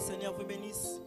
Seigneur vous bénisse.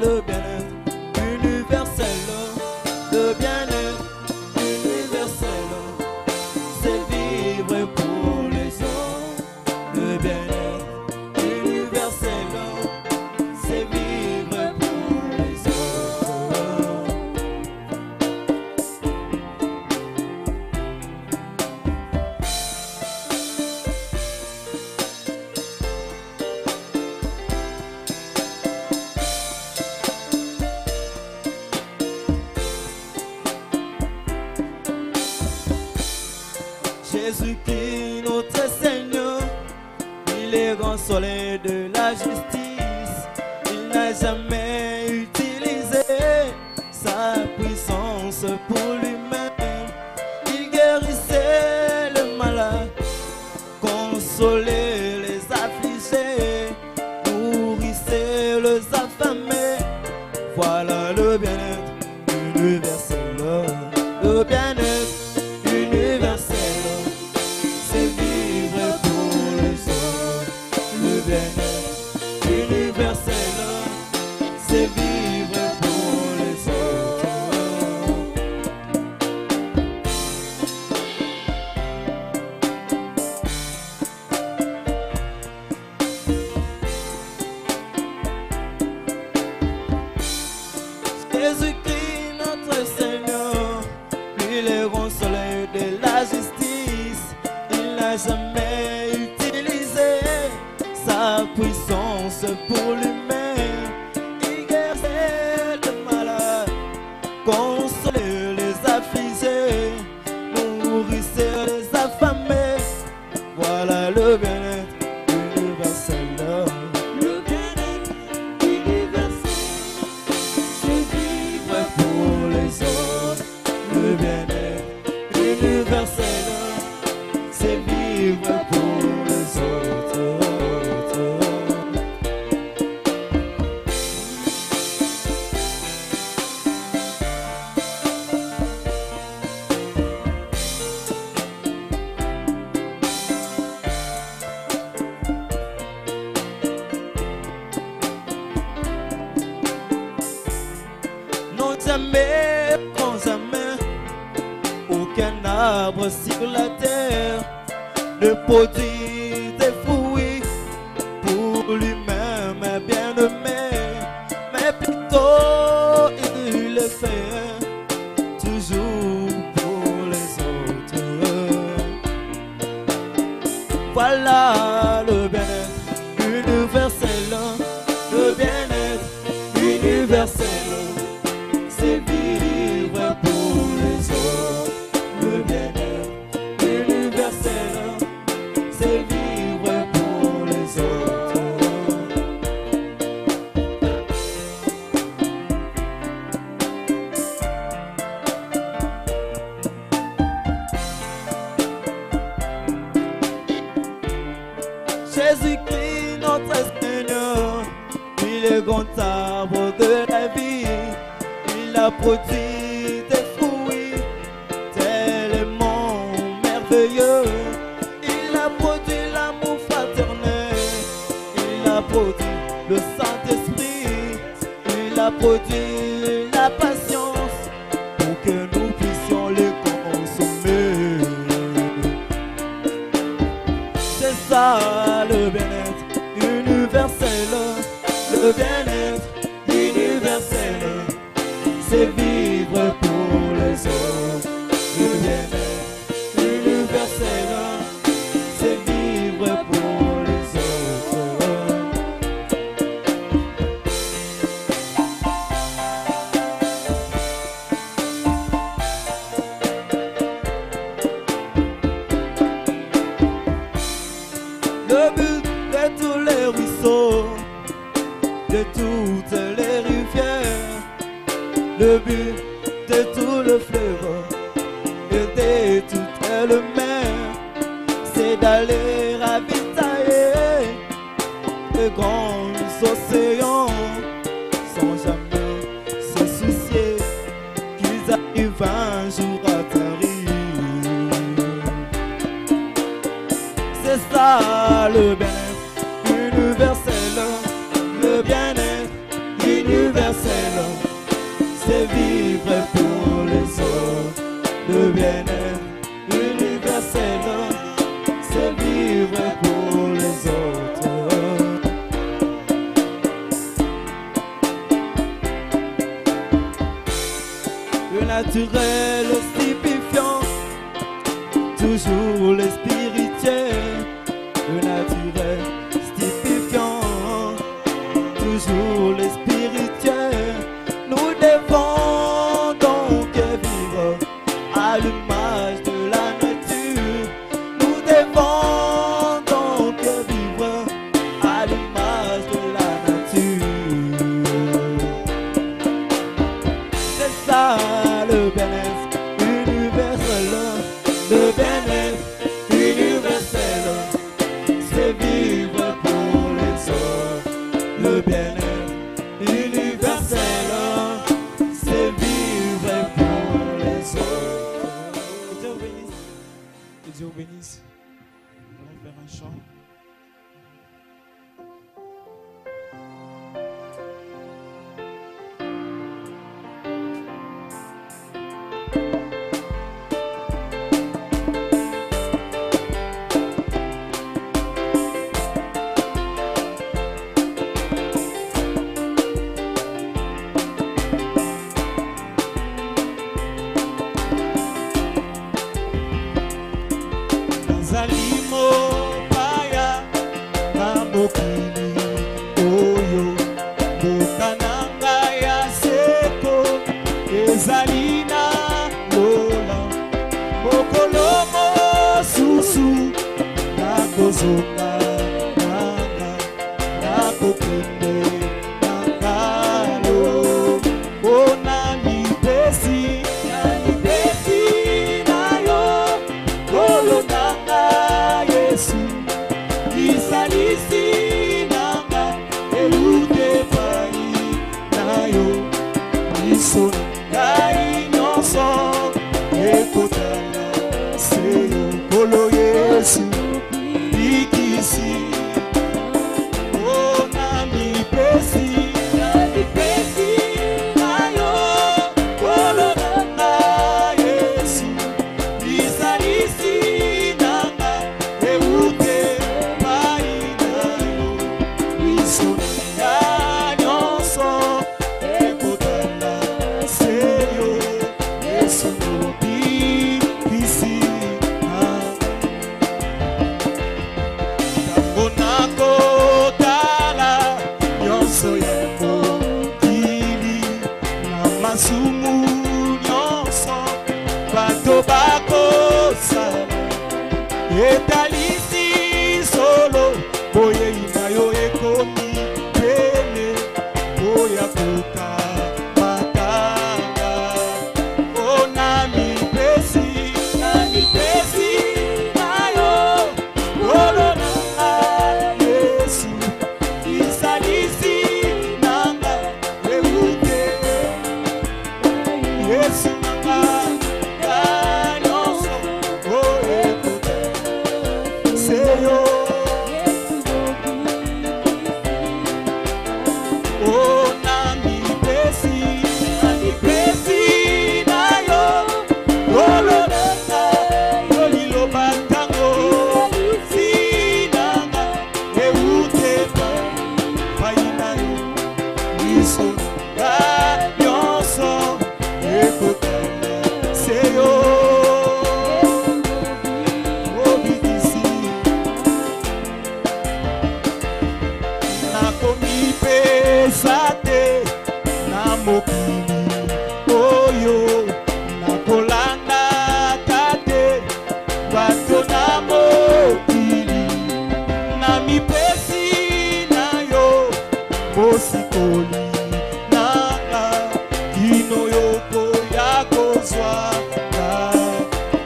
Le bien-être universel, le bien-être universel, c'est vivre pour les autres. Le bien-être universel, c'est vivre pour les autres. Jésus-Christ, notre Seigneur, il est grand soleil de la justice. Il n'a jamais utilisé sa puissance pour lui-même. Il guérissait le malade, consolait les affligés, nourrissait les affamés. Voilà le bien-être universel, le bien-être universel. Universel, c'est vivre pour les autres. Jésus-Christ, notre Seigneur, lui le grand soleil de la justice, il n'a jamais utilisé sa puissance pour lui-même. Il guérissait le malade, consolait les affligés, nourrissait les affamés. Voilà le bien-être universel. Le bien-être universel, c'est vivre pour les autres. Le bien-être universel, c'est vivre pour les autres. Non jamais, quand jamais, aucun arbre sur la terre ne produit des fruits pour lui-même bien aimé, mais plutôt il le fait toujours pour les autres. Voilà le bien-être universel, le bien-être universel. C'est vivre pour les autres. Le bien-être universel, c'est vivre pour les autres. Jésus-Christ, notre Seigneur, il est grand arbre de la vie. Il a produit des fruits tellement merveilleux. Il a produit l'amour fraternel. Il a produit le Saint-Esprit. Il a produit la patience pour que nous puissions les consommer. C'est ça le bien-être universel. Le bien-être universel, c'est vivre pour les autres. Le bien-être universel, c'est vivre pour les autres. le but de tous les ruisseaux, de toutes les rivières, le but de tout le fleuve et de toutes les mers, c'est d'aller ravitailler de grands océans sans jamais se soucier qu'ils arrivent un jour à Paris. C'est ça le bien-être universel, le bien-être universel, c'est vivre pour les autres. Le bien-être universel, c'est vivre pour les autres. Le naturel stupéfiant, toujours le spirituel. Le naturel stupéfiant, toujours le spirituel. Nous devons donc vivre à l'image de la nature. Nous devons donc vivre à l'image de la nature. C'est ça le bien-être universel, le bien-être universel, c'est vivre pour les autres. Le bien-être universel, c'est vivre pour les autres. Que Dieu vous bénisse. Que Dieu vous bénisse. Nous allons faire un chant. ami pesi na yo bosikoli nanga kino yoko ya kozwa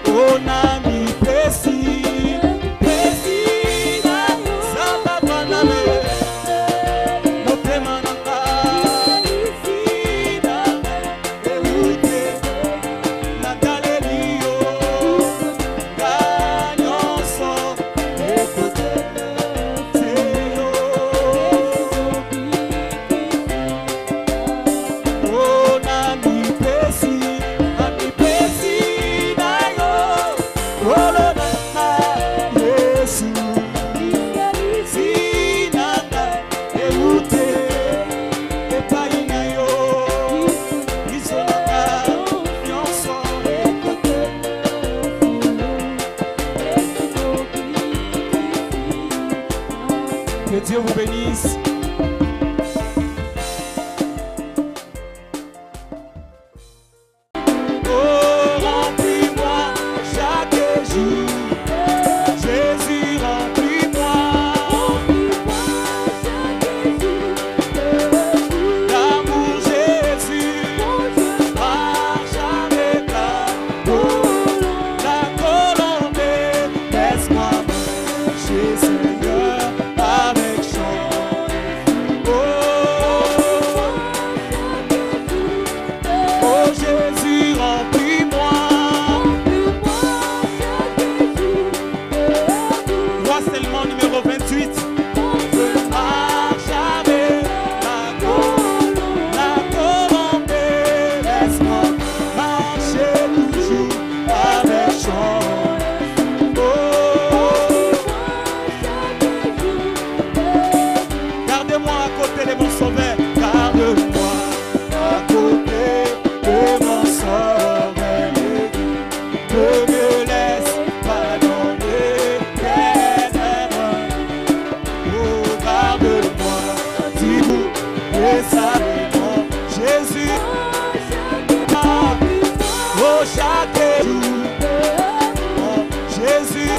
onami pesi na yo samba na me motema nanga sina eute na galelio ganyonso ekote seyo onami pesi na yo olona Yesu sinanga eute epai na yo izonanga nyonso ekote. Que Dieu vous bénisse. Oh, remplis-moi chaque jour. Jésus, remplis-moi. D'amour, Jésus. Marche avec la colombée. Laisse-moi marcher, Seigneur, avec chant. Oh Jésus, remplis-moi. Voix seulement numéro 28. Marche avec la colombée. Laisse-moi marcher toujours avec chant. Gardez-moi à côté de mon sauveur. Garde-moi à côté de mon sauveur. Ne me laisse pas dans les ténèbres. Oh, garde-moi, dis-vous, et salue-moi, Jésus. Oh, chaque jour, oh, Jésus.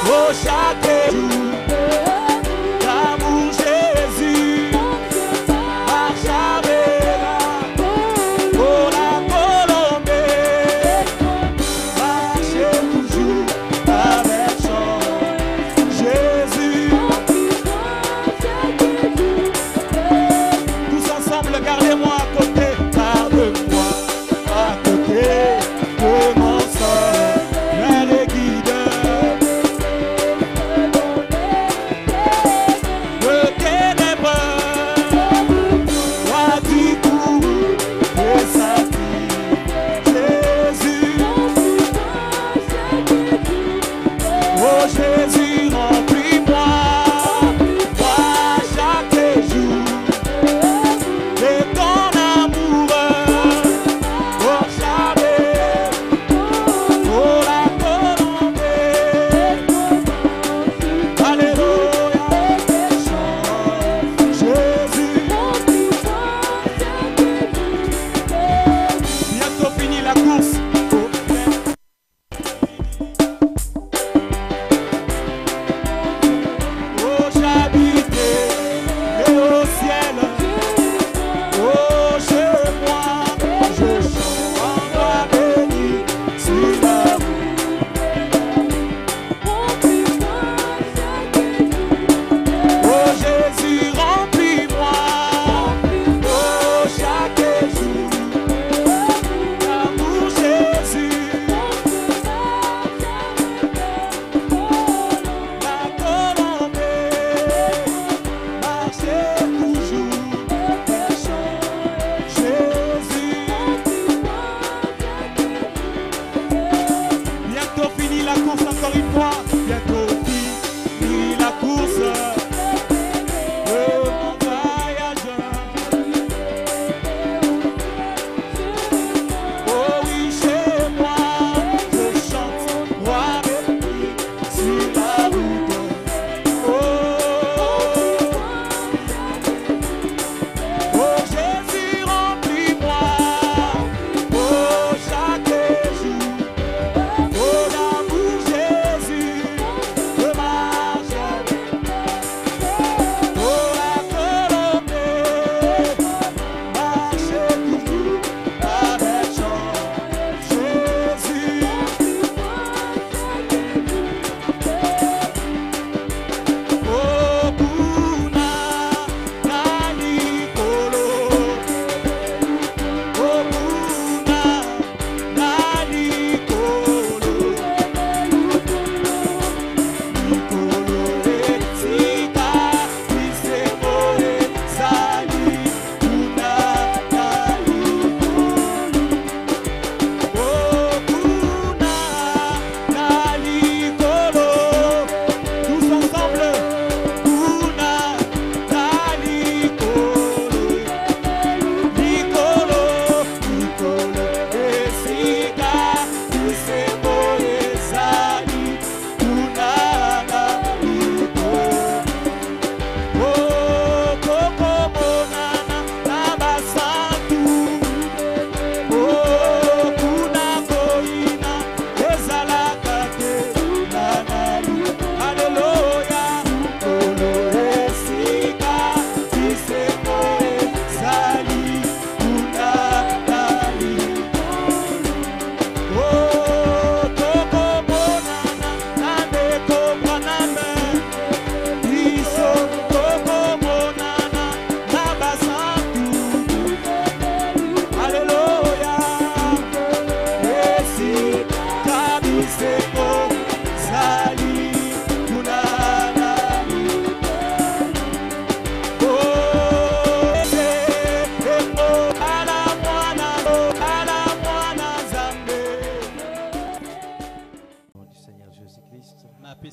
Oh, chaque jour. L'amour Jésus, marche avec pour la colombée, marchez toujours avec chant. Jésus, tous ensemble, gardez-moi à côté, garde-moi à côté de mon sort, mais les guide. Oh Jésus, remplis-moi, moi chaque jour de ton amour. Oh jamais, oh la colombée. Alléluia, Jésus. Bientôt fini la course.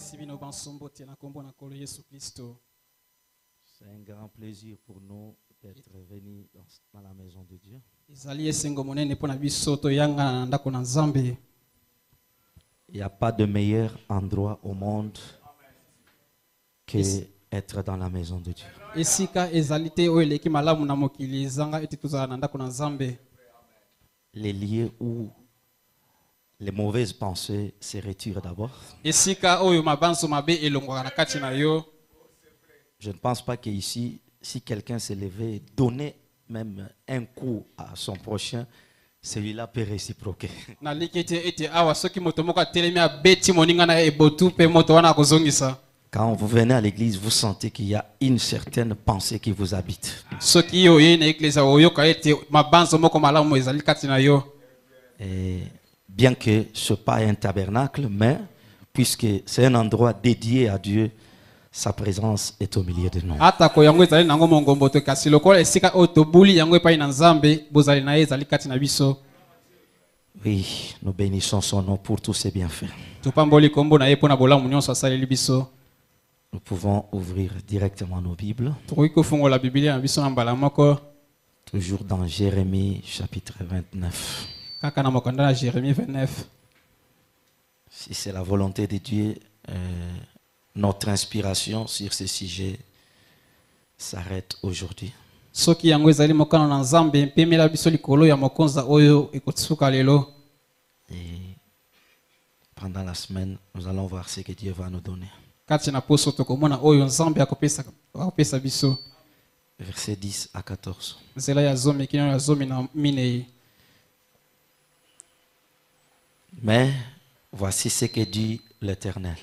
C'est un grand plaisir pour nous d'être venus dans la maison de Dieu. Il n'y a pas de meilleur endroit au monde que être dans la maison de Dieu. Les lieux où les mauvaises pensées se retirent d'abord. Je ne pense pas qu'ici, si quelqu'un s'est levé et donné même un coup à son prochain, celui-là peut réciproquer. Quand vous venez à l'église, vous sentez qu'il y a une certaine pensée qui vous habite. Et bien que ce n'est pas un tabernacle, mais puisque c'est un endroit dédié à Dieu, sa présence est au milieu de nous. Oui, nous bénissons son nom pour tous ses bienfaits. Nous pouvons ouvrir directement nos Bibles. Toujours dans Jérémie chapitre 29. Si c'est la volonté de Dieu, notre inspiration sur ce sujet s'arrête aujourd'hui. Et pendant la semaine, nous allons voir ce que Dieu va nous donner. Versets 10 à 14. Mais voici ce que dit l'Éternel.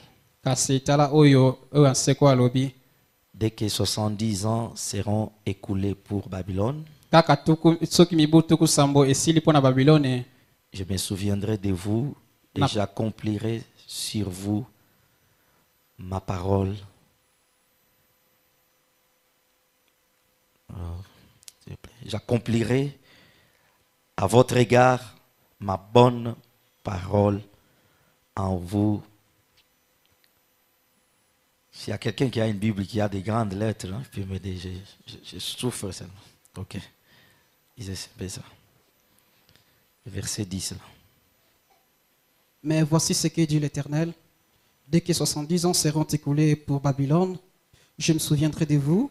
Dès que 70 ans seront écoulés pour Babylone, je me souviendrai de vous et j'accomplirai sur vous ma parole. J'accomplirai à votre égard ma bonne parole en vous. S'il y a quelqu'un qui a une Bible qui a des grandes lettres, hein, il peut m'aider. Je souffre seulement. Ok. C'est ça. Verset 10. Là. Mais voici ce que dit l'Éternel. Dès que 70 ans seront écoulés pour Babylone, je me souviendrai de vous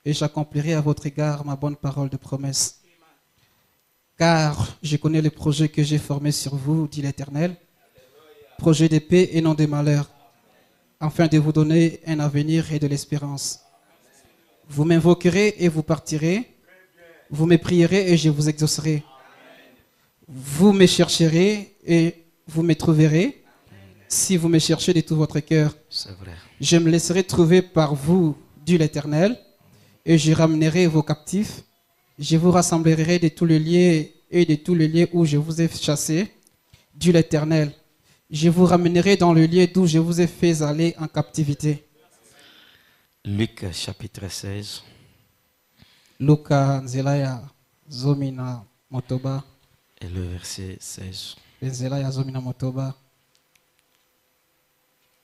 et j'accomplirai à votre égard ma bonne parole de promesse. Car je connais le projet que j'ai formé sur vous, dit l'Éternel, projet de paix et non de malheur, afin de vous donner un avenir et de l'espérance. Vous m'invoquerez et vous partirez, vous me prierez et je vous exaucerai. Vous me chercherez et vous me trouverez, si vous me cherchez de tout votre cœur. C'est vrai. Je me laisserai trouver par vous, dit l'Éternel, et je ramènerai vos captifs. Je vous rassemblerai de tous les lieux et de tous les lieux où je vous ai chassés, dit l'Éternel. Je vous ramènerai dans le lieu d'où je vous ai fait aller en captivité. Luc chapitre 16. Luka Nzelaya Zomina Motoba. Et le verset 16. Nzelaya Zomina Motoba.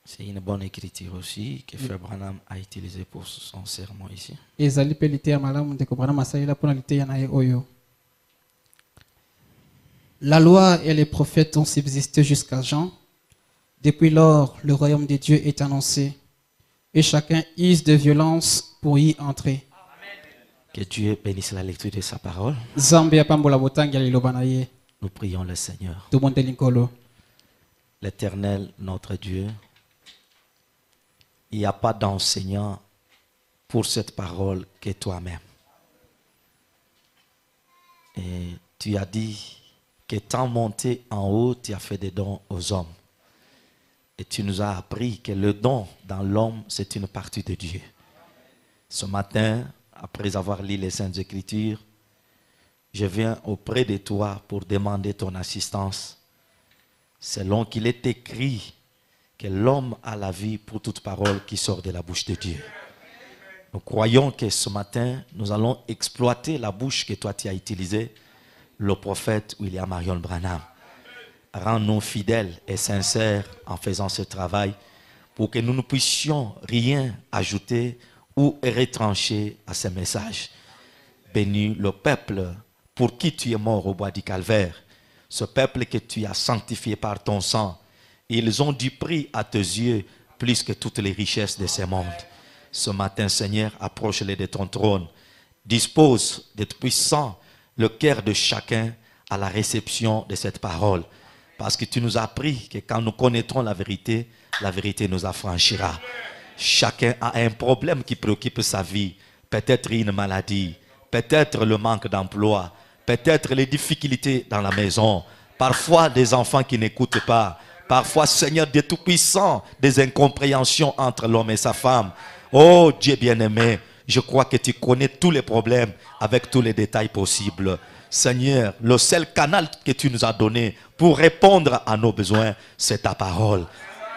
C'est une bonne écriture aussi que Frère Branham a utilisée pour son sermon ici. La loi et les prophètes ont subsisté jusqu'à Jean. Depuis lors, le royaume de Dieu est annoncé et chacun use de violence pour y entrer. Que Dieu bénisse la lecture de sa parole. Nous prions le Seigneur. L'Éternel, notre Dieu, il n'y a pas d'enseignant pour cette parole que toi-même. Et tu as dit qu'étant monté en haut, tu as fait des dons aux hommes. Et tu nous as appris que le don dans l'homme, c'est une partie de Dieu. Ce matin, après avoir lu les Saintes Écritures, je viens auprès de toi pour demander ton assistance. Selon qu'il est écrit que l'homme a la vie pour toute parole qui sort de la bouche de Dieu. Nous croyons que ce matin, nous allons exploiter la bouche que toi tu as utilisée, le prophète William Marion Branham. Rends-nous fidèles et sincères en faisant ce travail pour que nous ne puissions rien ajouter ou retrancher à ces messages. Bénis le peuple pour qui tu es mort au bois du calvaire, ce peuple que tu as sanctifié par ton sang. Ils ont du prix à tes yeux plus que toutes les richesses de ce monde. Ce matin, Seigneur, approche-les de ton trône. Dispose d'être puissant le cœur de chacun à la réception de cette parole. Parce que tu nous as appris que quand nous connaîtrons la vérité nous affranchira. Chacun a un problème qui préoccupe sa vie. Peut-être une maladie, peut-être le manque d'emploi, peut-être les difficultés dans la maison. Parfois des enfants qui n'écoutent pas. Parfois, Seigneur Dieu Tout-Puissant, des incompréhensions entre l'homme et sa femme. Oh Dieu bien-aimé, je crois que tu connais tous les problèmes avec tous les détails possibles. Seigneur, le seul canal que tu nous as donné pour répondre à nos besoins, c'est ta parole.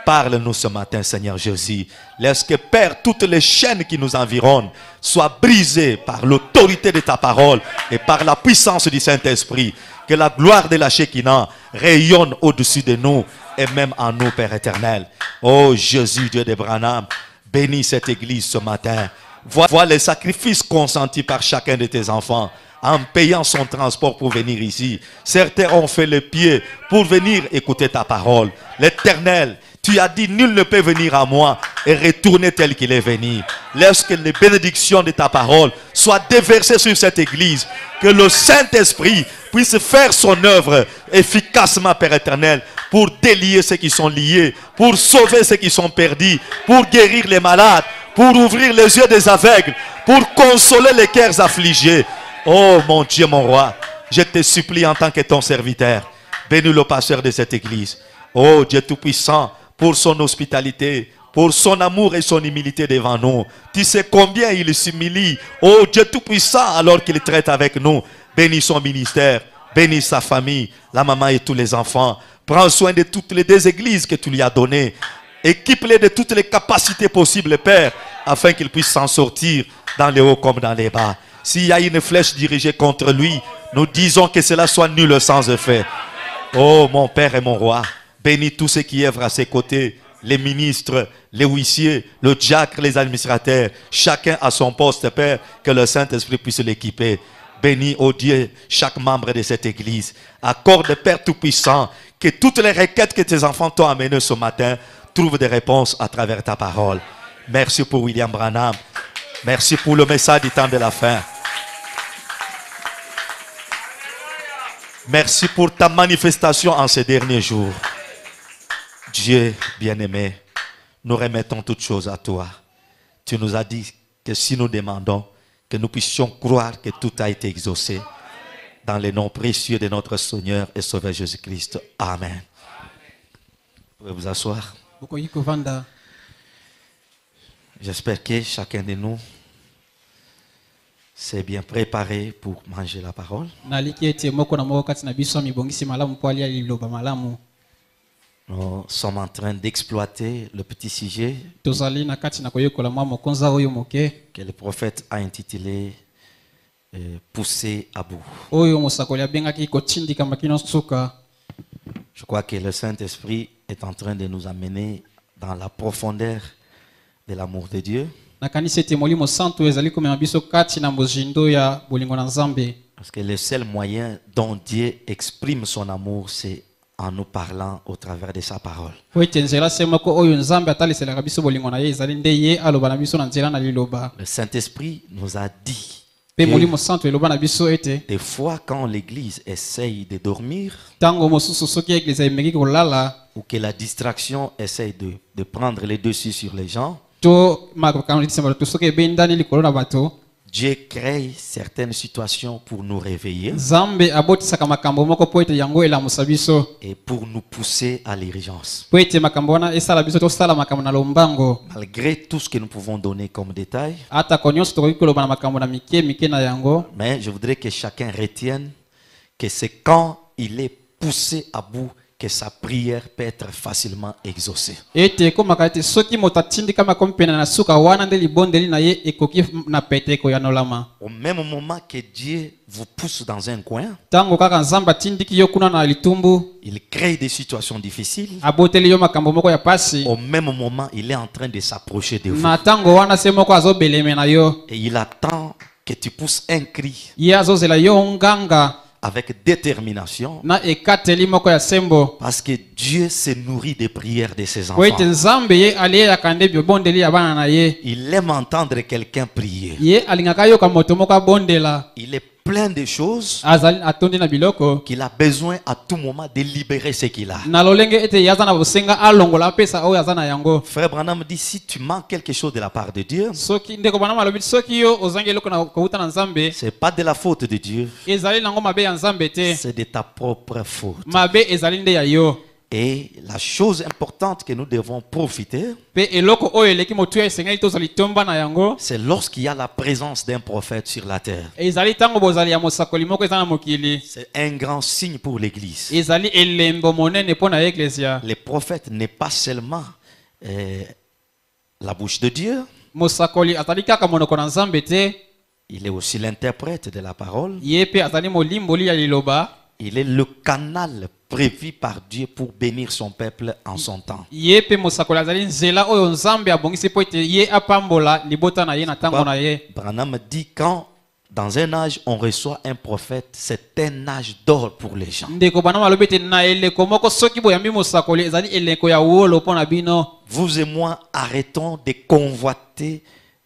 Parle-nous ce matin, Seigneur Jésus. Laisse que, Père, toutes les chaînes qui nous environnent soient brisées par l'autorité de ta parole et par la puissance du Saint-Esprit. Que la gloire de la Shekinah rayonne au-dessus de nous et même en nous, Père éternel. Oh Jésus, Dieu de Branham, bénis cette église ce matin. Vois les sacrifices consentis par chacun de tes enfants en payant son transport pour venir ici. Certains ont fait le pied pour venir écouter ta parole. L'Éternel, tu as dit, nul ne peut venir à moi et retourner tel qu'il est venu. Laisse que les bénédictions de ta parole soient déversées sur cette église. Que le Saint-Esprit puisse faire son œuvre efficacement, Père éternel, pour délier ceux qui sont liés, pour sauver ceux qui sont perdus, pour guérir les malades, pour ouvrir les yeux des aveugles, pour consoler les cœurs affligés. Oh mon Dieu, mon roi, je te supplie en tant que ton serviteur, bénis le pasteur de cette église. Oh Dieu Tout-Puissant, pour son hospitalité, pour son amour et son humilité devant nous. Tu sais combien il s'humilie. Oh Dieu Tout-Puissant, alors qu'il traite avec nous. Bénis son ministère, bénis sa famille, la maman et tous les enfants. Prends soin de toutes les deux églises que tu lui as données. Équipe-les de toutes les capacités possibles, Père, afin qu'il puisse s'en sortir dans les hauts comme dans les bas. S'il y a une flèche dirigée contre lui, nous disons que cela soit nul sans effet. Oh mon Père et mon Roi, bénis tous ceux qui œuvrent à ses côtés, les ministres, les huissiers, le diacre, les administrateurs, chacun à son poste, Père, que le Saint-Esprit puisse l'équiper. Bénis, oh Dieu, chaque membre de cette église. Accorde, Père Tout-Puissant, que toutes les requêtes que tes enfants t'ont amenées ce matin trouvent des réponses à travers ta parole. Merci pour William Branham. Merci pour le message du temps de la fin. Merci pour ta manifestation en ces derniers jours. Dieu bien-aimé, nous remettons toutes choses à toi. Tu nous as dit que si nous demandons, que nous puissions croire que tout a été exaucé. Dans le nom précieux de notre Seigneur et Sauveur Jésus-Christ. Amen. Vous pouvez vous asseoir. J'espère que chacun de nous s'est bien préparé pour manger la parole. Nous sommes en train d'exploiter le petit sujet que le prophète a intitulé Poussé à bout. Je crois que le Saint-Esprit est en train de nous amener dans la profondeur de l'amour de Dieu. Parce que le seul moyen dont Dieu exprime son amour, c'est en nous parlant au travers de sa parole. Le Saint-Esprit nous a dit des fois quand l'église essaye de dormir ou que la distraction essaye de prendre les dessus sur les gens, Dieu crée certaines situations pour nous réveiller et pour nous pousser à l'urgence. Malgré tout ce que nous pouvons donner comme détail, mais je voudrais que chacun retienne que c'est quand il est poussé à bout que sa prière peut être facilement exaucée. ete ekomaka ete soki moto atindikama komi pene na suka wana nde libondeli na ye ekoki na pete koyanolama. Au même moment que Dieu vous pousse dans un coin, Tango kaka nzambe atindiki yo kuna na litumbu, il crée des situations difficiles. aboteli yo makambo moko ya pasi, Au même moment, il est en train de s'approcher de vous. na tango wana se moko azobeleme na yo, Et il attend que tu pousses un cri ye azozela yo nganga avec détermination. na ekateli moko ya sembo. Parce que Dieu se nourrit des prières de ses Po ete enfants. nzambe ye aliyeyaka nde bibondeli ya bana na ye. Il aime entendre quelqu'un prier. Ye alingaka yoka moto moko abondela, Il est plein de choses azali atondi na biloko qu'il a besoin à tout moment de libérer ce qu'il a. na lolenge ete ye aza na bosenga alongola apesa oyo aza na yango. Frère Branham dit, si tu manques quelque chose de la part de Dieu, Soki ndeko bana malobi soki yo ozangi eloko na kouta na nzambe, c'est pas de la faute de Dieu, ezali nango mabe ya nzambe te, c'est de ta propre faute. mabe ezali nde ya yo. Et la chose importante que nous devons profiter, Pe eloko oyo eleki motuya esengeli tozali tomba na yango, c'est lorsqu'il y a la présence d'un prophète sur la terre. ezali tango bozali ya mosakoli moko eza na mokili, C'est un grand signe pour l'Église. ezali elembo monene mpo na eklesia. Le prophète n'est pas seulement la bouche de Dieu, Mosakoli azali kaka monoko na nzambe te, il est aussi l'interprète de la parole. ye pe azali molimboli ya liloba, Il est le canal prévu par Dieu pour bénir son peuple en son temps. ye pe mosakoli azali nzela oyo nzambe abongisi po ete ye apambola libota na ye na tango na ye. Branham dit quand dans un âge on reçoit un prophète, c'est un âge d'or pour les gens. Ndeko bana malobi ete na eleko moko soki boyambi mosakoli ezali eleko ya wolo mpo na bino. Vous et moi arrêtons de convoiter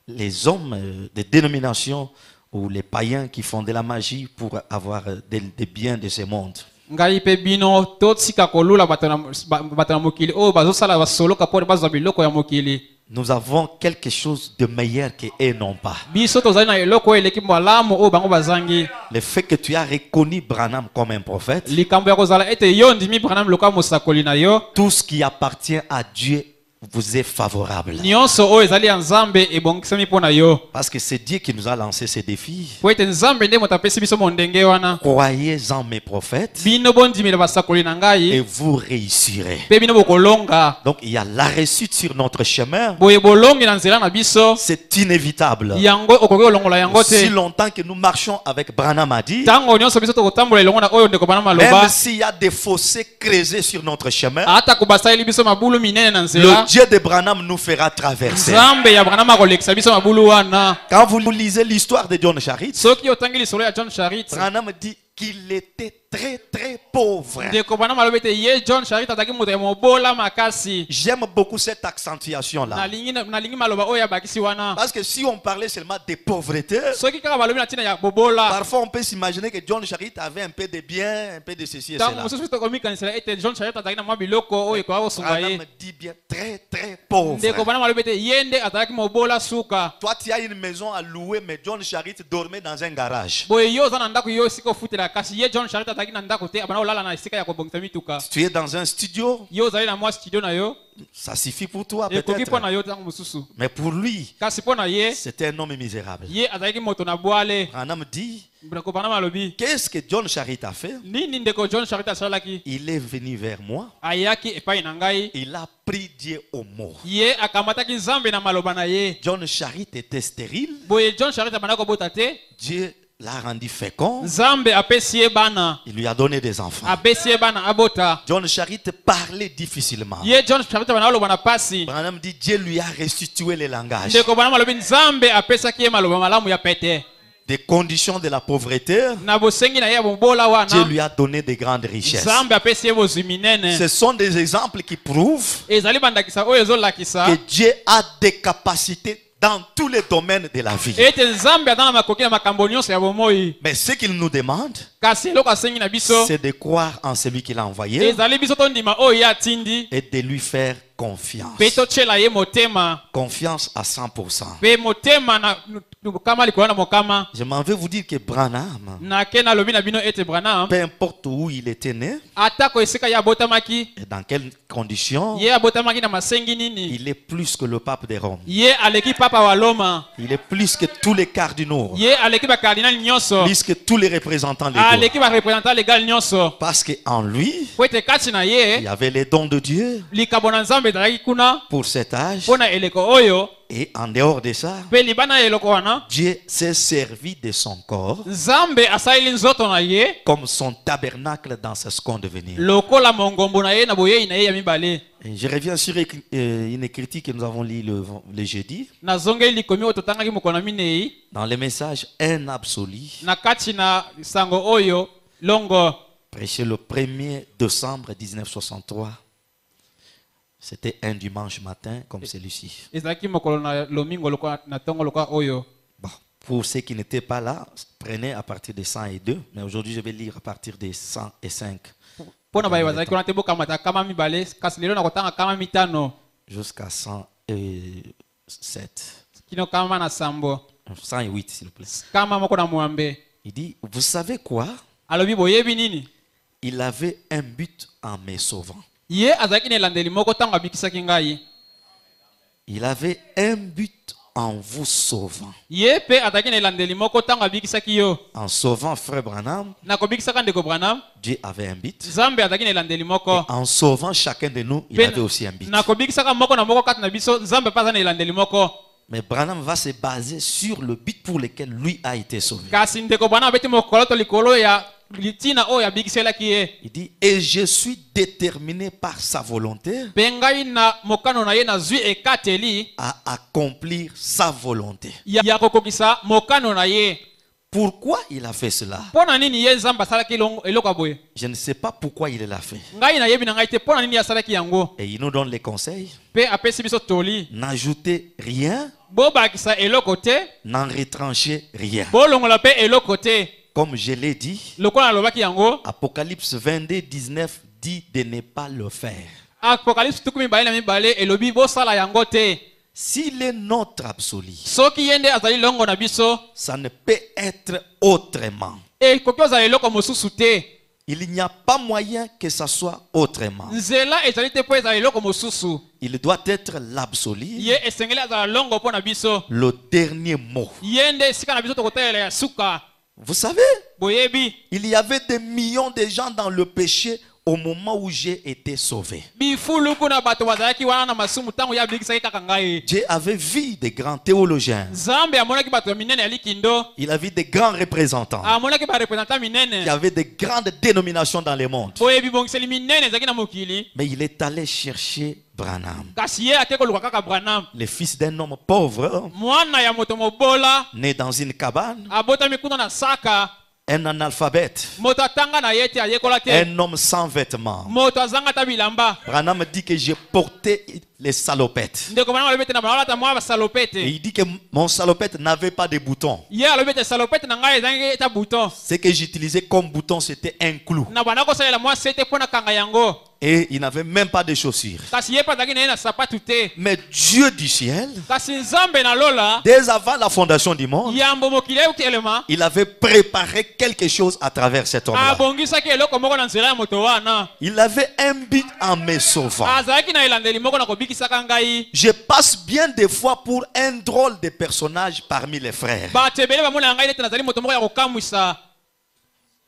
les hommes des dénominations ou les païens qui font de la magie pour avoir des biens de ce monde. Ngai pe bino totika kolula bato na mokili oyo bazosala basoloka mpo bazwa biloko ya mokili. Nous avons quelque chose de meilleur qu'eux n'ont pas. Biso tozali na eloko oyo eleki malamu oyo bango bazangi. Le fait que tu as reconnu Branham comme un prophète, Likambo ya kozala ete yo ndimi Branham lokola mosakoli na yo, tout ce qui appartient à Dieu vous est favorable. nyonso oyo ezali ya nzambe ebongisami mpo na yo. Parce que c'est Dieu qui nous a lancé ces défis. Po ete nzambe nde moto apesi biso mondenge wana. Croyez en mes prophètes Bino bondimela basakoli na et ngai, vous réussirez. pe bino bokolonga. Donc il y a la réussite sur notre chemin. Boye bolongi na nzela na biso, C'est inévitable. yango okoki kolongola yango Aussi te. longtemps que nous marchons avec Branham a dit, Tango nyonso biso tokotambola elongo na oyo ndeko bana maloba, même s'il y a des fossés creusés sur notre chemin, ata kobasaleli biso mabulu minene na le nzela, Dieu de Branham nous fera traverser. nzambe ya Branham akolekisa biso mabulu wana. Quand vous lisez l'histoire de John Charit, Soki otangi lisolo ya John Charit, Branham dit qu'il était très très pauvre. ndeko bana maloba ete ye John Charit ataki moto ya mobola makasi. J'aime beaucoup cette accentuation-là. Nalingi maloba oyo abakisi wana. Parce que si on parlait seulement de pauvreté, Soki kaka balobi na ntina ya bobola, parfois on peut s'imaginer que John Charit avait un peu de bien, un peu de ceci et tango cela. mosusu tokomikanisela ete John Charit ataki na mwa biloko oyo ekoka kosunga ye. Branham dit bien très très pauvre. Ndeko bana malobi ete ye nde ataki mobola suka. Toi, tu as une maison à louer, mais John Charit dormait dans un garage. Boye yo oza na ndako yo esika ofutela, kasi ye John Charit ataki na ndako te, abana olala na esika ya kobongisa mituka. Tu es dans un studio, Yo ozali na mwa studio na yo, ça suffit pour toi ekoki mpo na peut-être. yo tango mosusu. Mais pour lui, Kasi mpo na ye, c'était un homme misérable. ye azalaki moto na bwale. Branham dit, Ndeko bana malobi, qu'est-ce que John Charit a fait? nini ndeko John Charit asalaki? Il est venu vers moi, Ayaki epai na ngai, il a pris Dieu au mot. ye akamataki nzambe na maloba na ye. John Charit était stérile, Boye John Charit abanda kobota te, Dieu l'a rendu fécond, nzambe apesi ye bana, il lui a donné des enfants. apesi ye bana abota. John Charit parlait difficilement. Ye John Charit abanda koloba na pasi. Branham dit, Dieu lui a restitué le langage. Ndeko bana malobi nzambe apesaki ye maloba malamu ya pete. Des conditions de la pauvreté, Na bosengi na ye ya bobola Dieu wana, lui a donné de grandes richesses. nzambe apesi ye bozwi minene. Ce sont des exemples qui prouvent Ezali bandakisa oyo ezolakisa que Dieu a des capacités dans tous les domaines de la vie. ete nzambe aza na makoki na makambo nyonso ya bomoi. Mais ce qu'il nous demande, Kasi eloko asengi na biso, c'est de croire en celui qu'il a envoyé ezali biso tondima oyo ye atindi, et de lui faire confiance. Pe totyela ye motema. Confiance à 100%. Pe motema na mokama likolo na mokama. Je m'en vais vous dire que Branham, Na ke nalobi na bino ete Branham. peu importe où il était né Atako esika ya abotamaki. et dans quelles conditions, Ye abotamaki na masengi nini. il est plus que le pape de Rome. Ye aleki papa wa Loma. Il est plus que tous les cardinaux, Ye aleki ba cardinal nyonso. plus que tous les représentants légaux. Aleki ba représentant légal nyonso. Parce qu'en lui, Po ete kati na il ye y avait les dons de Dieu likabo na Nzambe ezalaki kuna pour cet âge. mpona eleko oyo. Et en dehors de ça, Pe libana ya eloko wana Dieu s'est servi de son corps Nzambe asaleli nzoto na ye comme son tabernacle dans ce second devenir. lokola mongombo na ye na boyei na ye ya mibale. Et je reviens sur une critique que nous avons lue le jeudi, Nazongeli likomi oyo totangaki mokolo na minei dans le message Un absolu, na kati na sango oyo longo prêché le 1er décembre 1963. C'était un dimanche matin comme celui-ci. ezalaki mokolo na lomingo lokola na ntongo lokola oyo. Bon, pour ceux qui n'étaient pas là, prenez à partir de 102, mais aujourd'hui je vais lire à partir de 105 mpona baye bazalaki wana te bokamata kama mibale kasi lelo nakotanga kama mitano jusqu'à 107. kino kama na sambo 108 s'il vous plaît. kama moko na mwambe. Il dit, vous savez quoi? Alobi boyebi nini? Il avait un but en me sauvant. Ye azalaki na elandeli moko ntango abikisaki ngai. Il avait un but en vous sauvant. Ye pe azalaki na elandeli moko ntango abikisaki yo. En sauvant frère Branham, Na kobikisaka ndeko Branham, Dieu avait un but. Nzambe azalaki na elandeli moko. En sauvant chacun de nous, il Pe avait aussi un but. na kobikisaka moko na moko kati na biso, Nzambe pa aza na elandeli moko. Mais Branham va se baser sur le but pour lequel lui a été sauvé. Kasi ndeko Branham abeti mokolo to likolo ya litina oyo abikiselaki ye. Il dit, et je suis déterminé par sa volonté Pe ngai na mokano na ye nazwi ekateli à accomplir sa volonté. ya kokokisa mokano na ye. Pourquoi il a fait cela? Mpona nini ye Nzambe asalaki eloko ya boye? Je ne sais pas pourquoi il l'a fait. Ngai nayebi na ngai te mpona nini asalaki yango. Et il nous donne les conseils. Pe apesi biso toli. N'ajoutez rien, Bobakisa eloko te, n'en retranchez rien. bolongola pe eloko te. Comme je l'ai dit, Lokola alobaki yango, Apocalypse 22, 19 dit de ne pas le faire. Apocalypse tukumi mibale na mibale elobi bosala yango te. S'il est notre absolu, Soki yende azali longo na biso, ça ne peut être autrement. ekoki ozala eloko mosusu te. Il n'y a pas moyen que ça soit autrement. Nzela ezali te po ezala eloko mosusu. Il doit être l'absolu, Ye esengeli azala longo mpo na biso. le dernier mot. Yende sika na biso tokotalela ya suka. Vous savez, Boyebi, il y avait des millions de gens dans le péché au moment où j'ai été sauvé. bifulu kuna bato bazalaki wana na masumu ntango ya abikisaki kaka ngai. Dieu avait vu des grands théologiens. Nzambe amonaki bato ya minene ya likindo. Il a vu des grands représentants Amonaki ba representant minene. qui avaient des grandes dénominations dans le monde. Boyebi bongiseli minene ezalaki na mokili. Mais il est allé chercher Branham, Kasi ye ate koluka kaka Branham. le fils d'un homme pauvre, Mwana ya moto mobola né dans une cabane, abotami kuna na saka. un analphabète, Moto atanga na ye te ayekola te. un homme sans vêtements. Moto azanga ta bilamba. Branham dit que j'ai porté les salopettes. Ndeko bana alobete na bana mwa ba Et salopete. il dit que mon salopette n'avait pas de boutons. Ye alobete salopete na ngai ezangi ta bouton. Ce que j'utilisais comme bouton, c'était un clou. Na bana ko salela mwa sete pona kanga yango. Et il n'avait même pas de chaussures. Kasi ye pa zaki na ye na sapatu te. Mais Dieu du ciel, Kasi Nzambe na lola. dès avant la fondation du monde, Yambo mokili utelema. il avait préparé quelque chose à travers cet homme-là. Abongisaki eloko moko na nzela ya moto wana. Il avait un but en me sauvant. Azalaki na elandeli moko na kobikisaka ngai. Je passe bien des fois pour un drôle de personnage parmi les frères. Bato ebele bamona ngai nete nazali moto moko ya kokamwisa.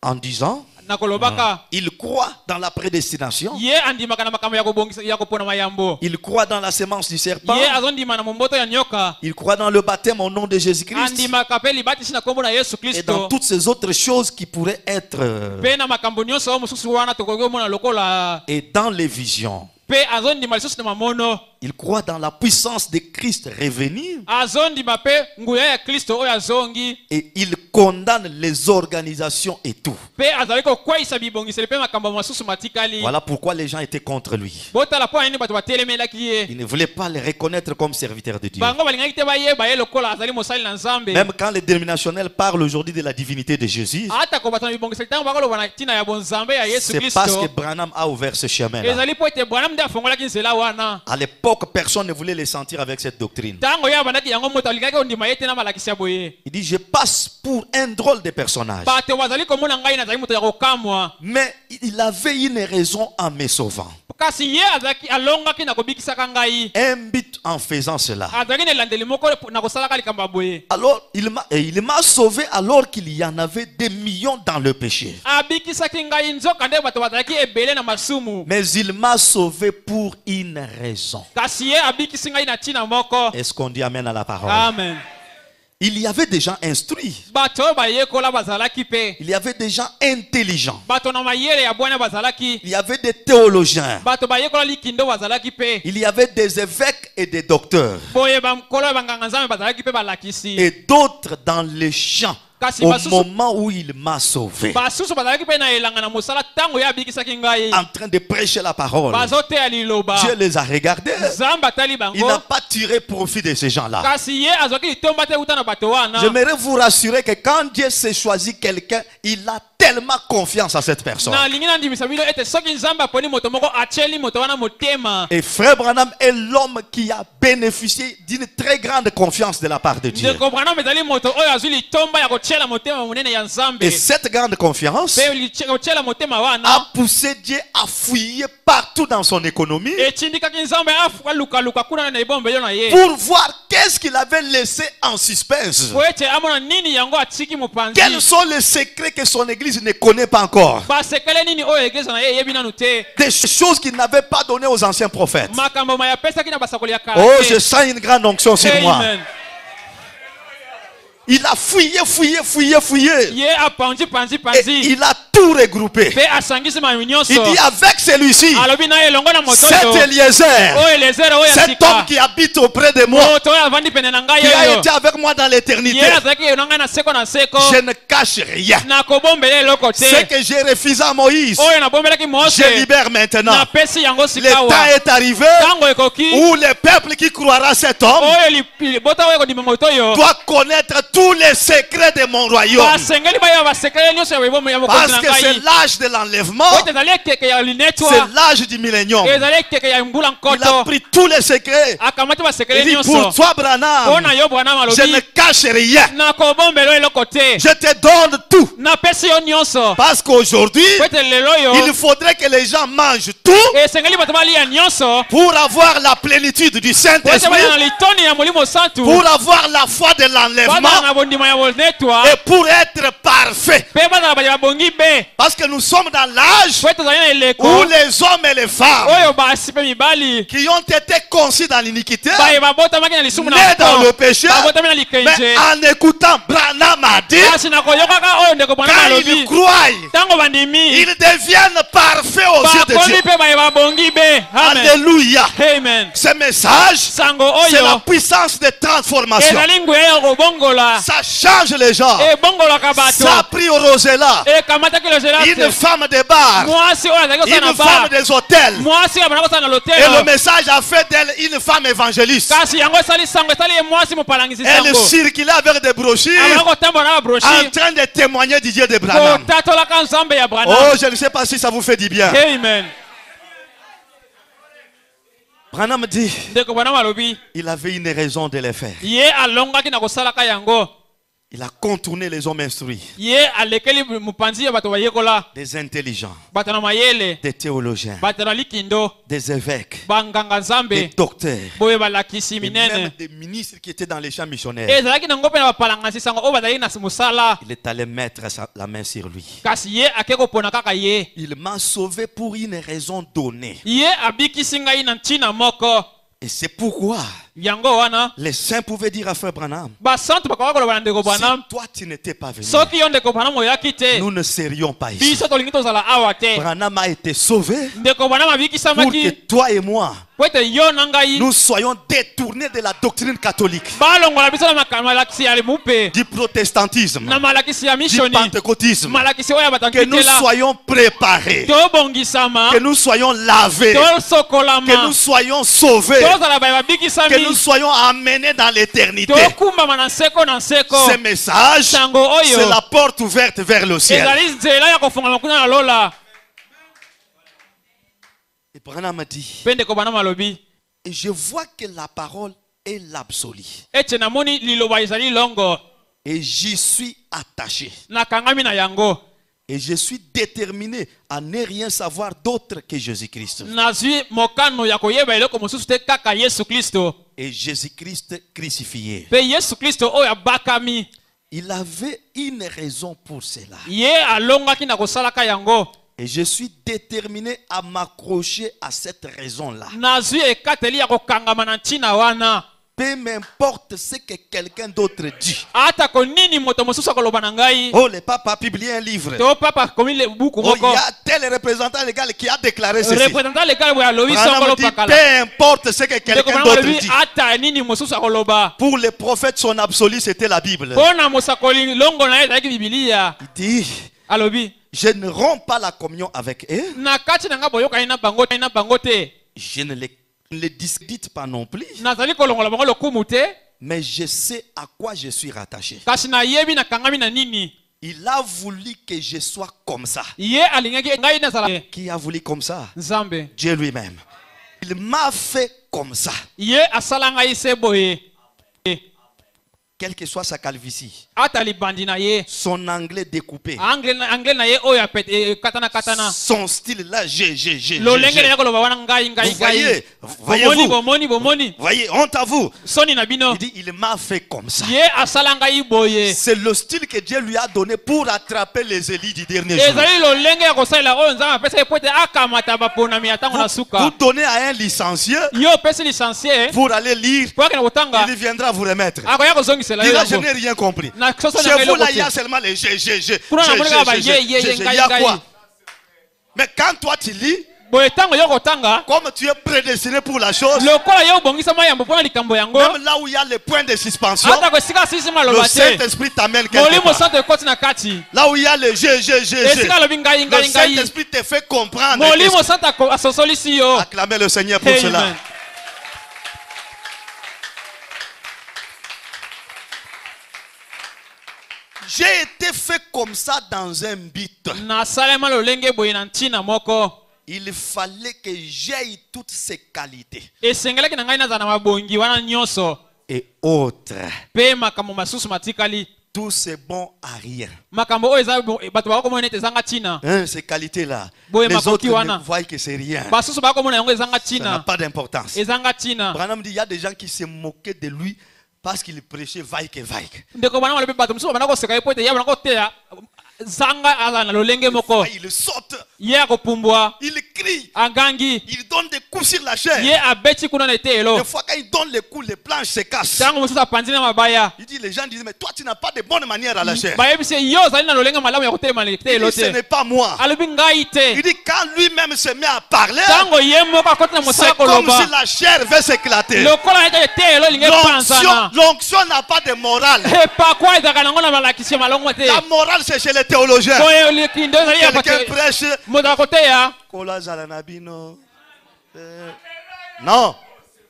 En disant, Na kolobaka. il croit dans la prédestination. Ye andimaka na makambo ya kobongisa ya kopona mayambo. Il croit dans la sémence du serpent. Ye azondima na momboto ya nyoka. Il croit dans le baptême au nom de Jésus-Christ. Andimaka pe libatisi na kombo na Yesu Et dans Kristo. toutes ces autres choses qui pourraient être... Pe na makambo nyonso mosusu wana tokoki omona lokola. et dans les visions. Pe azondima lisusu na mamono. Il croit dans la puissance de Christ revenu. azondima mpe nguya ya Kristo oyo azongi Et il condamne les organisations et tout. mpe azali kokweyisa bibongiseli mpe makambo mosusu matikali. Voilà pourquoi les gens étaient contre lui. Botala mpo nini bato batelemelaki ye. Ils ne voulaient pas le reconnaître comme serviteur de Dieu. Bango balingaki te bayeba ye lokola azali mosali na Nzambe. Même quand les dénominationnels parlent aujourd'hui de la divinité de Jésus, Ata ko bato na bibongiseli ntango bakoloba na ntina ya bonzambe ya Yesu c'est parce que Kristo. Branham a ouvert ce chemin-là. Ezali po ete Branham nde afongolaki nzela wana. À l'époque, personne ne voulait les sentir avec cette doctrine. Ntango ye abandaki yango moto alingaki ondima ye te na malakisi ya boye. Il dit, je passe pour un drôle de personnage. Bato bazali komona ngai nazali moto ya kokamwa. Mais il avait une raison en me sauvant. Kasi ye azalaki alongaki na kobikisaka ngai. Un but en faisant cela. Azalaki na elandeli moko na kosalaka likambo ya boye. Alors, il m'a sauvé alors qu'il y en avait des millions dans le péché. Abikisaki ngai nzoka nde bato bazalaki ebele na masumu. Mais il m'a sauvé pour une raison. Kasi ye abikisi ngai na ntina moko. Est-ce qu'on dit amen à la parole? Amen. Il y avait des gens instruits. Bato bayekola bazalaki pe. Il y avait des gens intelligents. Bato na mayele ya bwana bazalaki. Il y avait des théologiens. Bato bayekola likindo bazalaki pe. Il y avait des évêques et des docteurs. Boye bamkolo banganga nzambe bazalaki pe balakisi. Et d'autres dans les champs Kasi au basusu- moment où il m'a sauvé. Basusu bazalaki pe na elanga na mosala tango ye abikisaki ngai. En train de prêcher la parole. Bazoteya liloba. Dieu les a regardés. Nzambe atali Il n'a bango. pas tiré profit de ces gens-là. Kasi ye azwaki litomba te uta na bato wana. J'aimerais vous rassurer que quand Dieu s'est choisi quelqu'un, il a tellement confiance à cette personne. Na lingi na ndimisa bino ete soki nzambe aponi moto moko atieli moto wana motema. Et Frère Branham est l'homme qui a bénéficié d'une très grande confiance de la part de Dieu. Ndeko Branham ezali moto oyo azwi litomba ya kotiela motema monene ya Nzambe. Et cette grande confiance Pe kotiela motema wana. a poussé Dieu à fouiller partout dans son économie Etindikaki Nzambe afuka luka kuna na ibombelo na ye. pour voir qu'est-ce qu'il avait laissé en suspense. Po ete amona nini yango atiki mopanzi. Quels sont les secrets que son église ne connaît pas encore? Basekele nini oyo eglise na ye yebi nanu te. Des choses qu'il n'avait pas données aux anciens prophètes. Makambo mayapesaki na basakoli ya kala Oh, te. je sens une grande onction sur moi. Amen. Il a fouillé. Ye apanzi panzi Et panzi. il a tout regroupé. Pe asangisi ma nyonso. Il dit avec celui-ci, Alobi na elongo na moto cet yo. Eliezer, Oyo Eliezer oyo cet asika. homme qui habite auprès de moi, Moto oyo avandi pene na ngai qui a oyo. été avec moi dans l'éternité, Ye azalaki elonga na seko na seko. je ne cache rien. Na kobombela eloko te. Ce que j'ai refusé à Moïse, Oyo nabombelaki Mose. je libère maintenant. Napesi yango Le sikawa. temps est arrivé Tango ekoki. où le peuple qui croira cet homme Oyo libota oyo kodima moto oyo. doit connaître tous les secrets de mon royaume. Basengeli baya basekele nyonso ya bomo ya mokonzi Parce na que c'est ngai. l'âge de l'enlèvement, Oyo ezali ekeke ya linetwa. c'est l'âge du millénium. Ezali ekeke ya mbula Il a nkoto. pris tous les secrets. Akamati Il basekele dit nyonso. pour toi, Branham, Mpona yo Branham je ne alobi. cache rien. Na kobombela eloko te. Je te donne tout. Napesi yo nyonso. Parce qu'aujourd'hui, Po ete lelo il yo. faudrait que les gens mangent tout Esengeli bato balia nyonso. pour avoir la plénitude du Po ete baya na Saint-Esprit, litoni ya molimo santu. pour avoir la foi de Bana l'enlèvement na bondima ya bonetwa. et pour être parfait. Pe bana na baya bongi be. Parce que nous sommes dans l'âge Po ete ezali na où eleko. les hommes et les femmes Oyo basi pe mibali. qui ont été conçus dans l'iniquité, Baye babotamaki na lisumu na nés dans mpo. le péché, Babotami na mais likenje. en écoutant Branham a dit, Kasi na koyokaka oyo ndeko Branham quand ils alobi. croient, Tango bandimi. ils deviennent parfaits aux yeux de Bakomi Dieu. pe baye babongi be. Amen. Alléluia. Amen. Ce message, Sango c'est la oyo. puissance de transformation. Ezali nguya ya kobongola. Ça change les gens. Ebongolaka bato. Ça a pris au Rosella Ekamataki lozela une te. femme de bar, Mwasi oyo azalaki kosala na une femme bar. des hôtels. Mwasi oyo abandaki kosala na Et le lotelo. message a fait d'elle une femme évangéliste. Kasi yango esali sango esali ye mwasi mopalangisi Elle sango. circulait avec des brochures Abandaki kotambola na en babroshi. train de témoigner du Dieu de Branham. Kotatolaka nzambe ya Branham. Oh, je ne sais pas si ça vous fait du bien. Amen. Branham dit, Ndeko Branham alobi. il avait une raison de le faire. Ye alongaki na kosalaka yango. Il a contourné les hommes instruits, Ye alekeli mopanzi ya bato bayekola. des intelligents, Bato na mayele. des théologiens, Bato na likindo. des évêques, Banganga des nzambe. docteurs, Boye balakisi et même minene. des ministres qui étaient dans les champs missionnaires. Ezalaki nango mpe na bapalangasi sango oyo bazalaki na mosala. Il est allé mettre la main sur lui. Kasi ye ake kopona kaka ye. Il m'a sauvé pour une raison donnée. Ye abikisi ngai na ntina moko. Et c'est pourquoi yango wana Les saints pouvaient dire à Frère Branham, basantu bakoka koloba na ndeko si Branham toi tu n'étais pas venu, soki yo ndeko Branham oyaki te nous ne serions pas ici. biso tolingi tozala awa te Branham a été sauvé ndeko Branham pour que abikisamaki toi et moi, po ete yo na ngai nous soyons détournés de la doctrine catholique, balongola biso na malakisi ya limupe du protestantisme, na malakisi ya du misioni pentecôtisme, malakisi oyo ya que nous batankitela soyons préparés, tobongisama que nous soyons lavés, tosokolama que nous soyons sauvés, tozala baye que babikisami nous soyons amenés dans l'éternité. tokumbama na nseko na nseko Ce message, sango c'est oyo la porte ouverte vers le ciel. ezali nzela ya kofungama kuna na lola Et Branham a dit, mpe ndeko Branham alobi et je vois que la parole est l'absolu. ete namoni liloba ezali longo Et j'y suis attaché. nakangami na yango Et je suis déterminé à ne rien savoir d'autre que Jésus-Christ. nazwi mokano ya koyeba eloko mosusu te kaka yesu kristo Et Jésus-Christ crucifié. mpe yesu kristo oyo abakami Il avait une raison pour cela. ye alongaki na kosalaka yango Et je suis déterminé à m'accrocher à cette raison-là. nazwi ekateli ya kokangama na ntina wana Peu m'importe ce que quelqu'un d'autre dit. atako nini moto mosusu akoloba na ngai Oh, le pape a publié un livre. to papa akomi buku Oh, il moko y a tel représentant légal qui a déclaré ceci. représentant legal boye alobi Branham songolo dit, pakala peu importe ce que ndeko quelqu'un Branham d'autre alobi dit. ata nini mosusu akoloba Pour les prophètes, son absolu, c'était la Bible. mpo na mosakoli longo na ye ezalaki bibilia Il dit, alobi je ne romps pas la communion avec eux. na kati na nga boyokani na bango te Je ne les discrédite pas non plus. nazali kolongola bango lokumu te Mais je sais à quoi je suis rattaché. kasi nayebi nakangami na nini Il a voulu que je sois comme ça. ye alingaki ngai nazala Qui a voulu comme ça? nzambe Dieu lui-même. Il m'a fait comme ça. ye asala ngai se boye Quelle que soit sa calvitie. ata libandi na ye Son anglais découpé. angle na ye oyo katana Son style là, lolenge na ye koloba wana ngai Vous voyez, bomoni voyez, honte à vous. soni na bino Il dit, il m'a fait comme ça. ye asala ngai boye C'est le style que Dieu lui a donné pour attraper les élites du dernier jour. ezali lolenge ya kosalela oyo nzambe apesa ye po ete akamata baponami ya ntango na Vous suka donnez à un licencié yo opesi licencie pour aller lire, po akende kotanga il viendra vous remettre. akoya kozongisela Il yo dira, je yango n'ai rien compris. na soso na Chez ngai vous, là, eloko il y a te seulement les kuna na moneka ba ye il y a quoi? Mais quand toi tu lis, boye ntango yo kotanga comme tu es prédestiné pour la chose, lokola yo obongisama yambo mpona likambo yango même là où il y a les points de suspension, atako esika asisima le aloba te Saint-Esprit t'amène quelque molimo part. santo ekoti na kati Là où il y a le esika alobi ngai le ngai ngai Saint-Esprit te fait comprendre. molimo santo asosolisi yo Acclamez le Seigneur pour Amen. cela. J'ai été fait comme ça dans un but. nasalema lolenge boye na ntina moko Il fallait que j'aie toutes ces qualités esengelaki na ngai nazala na mabongi wana nyonso et autres. mpe makambo masusu matikali Tout c'est bon à rien. makambo oyo eza bato bakomona ete ezanga ntina Hein, ces qualités-là. Boye Les makoki autres wana. ne voient que c'est rien. basusu bakomona yango ezanga Ça n'a ntina pas d'importance. ezanga ntina Branham dit, il y a des gens qui se moquaient de lui parce qu'il prêchait vaille que vaille. ndeko bana malobi bato mosusu bana koseka ye po ete ye bana koteya zanga azala na lolenge moko Il saute, ye akopumbwa il crie, agangi il donne des coups sur la chair. ye abeti kuna na eteyelo Des fois, quand il donne les coups, les planches se cassent. ntango mosusu apanzi na mabaya Il dit, les gens disent, mais toi, tu n'as pas de bonne manière à la chair. bayebisi ye yo ozali na lolenge malamu ya kotelema na Il eteyelo dit, ce te n'est pas moi. alobi ngai Il te dit, quand lui-même se met à parler, ntango ye moko akoti na mosala c'est comme koloba si la chair va s'éclater. lokola ete eteyelo elingi epanzana L'onction n'a pas de morale. epakwa ezalaka nango na malakisi ya malongo te La morale, c'est chez les théologiens. boye likindo ezali ya Quelqu'un kote prêche. moto akoteya Kola Zalanabino. Non,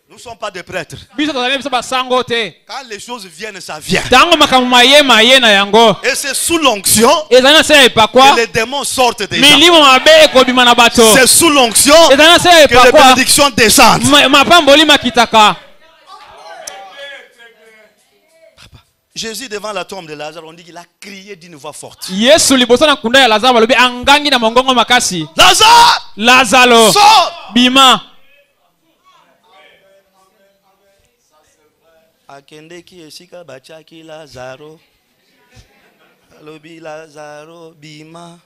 nous ne sommes pas des prêtres. biso tozali biso basango te Quand les choses viennent, ça vient. ntango makambo maye na yango Et c'est sous l'onction ezali na se ya epakwa que les démons sortent déjà. milimo mabe ekobima na bato C'est sous l'onction ezali na se ya que les epakwa bénédictions descendent. mapamboli makitaka Jésus, devant la tombe de Lazare, on dit qu'il a crié d'une voix forte. yesu liboso na nkunda ya lazaro balobi angangi na mongongo makasi Lazare, lazaro sors! bima Akendeki esika bachaki Lazaro. Alobi Lazaro bima.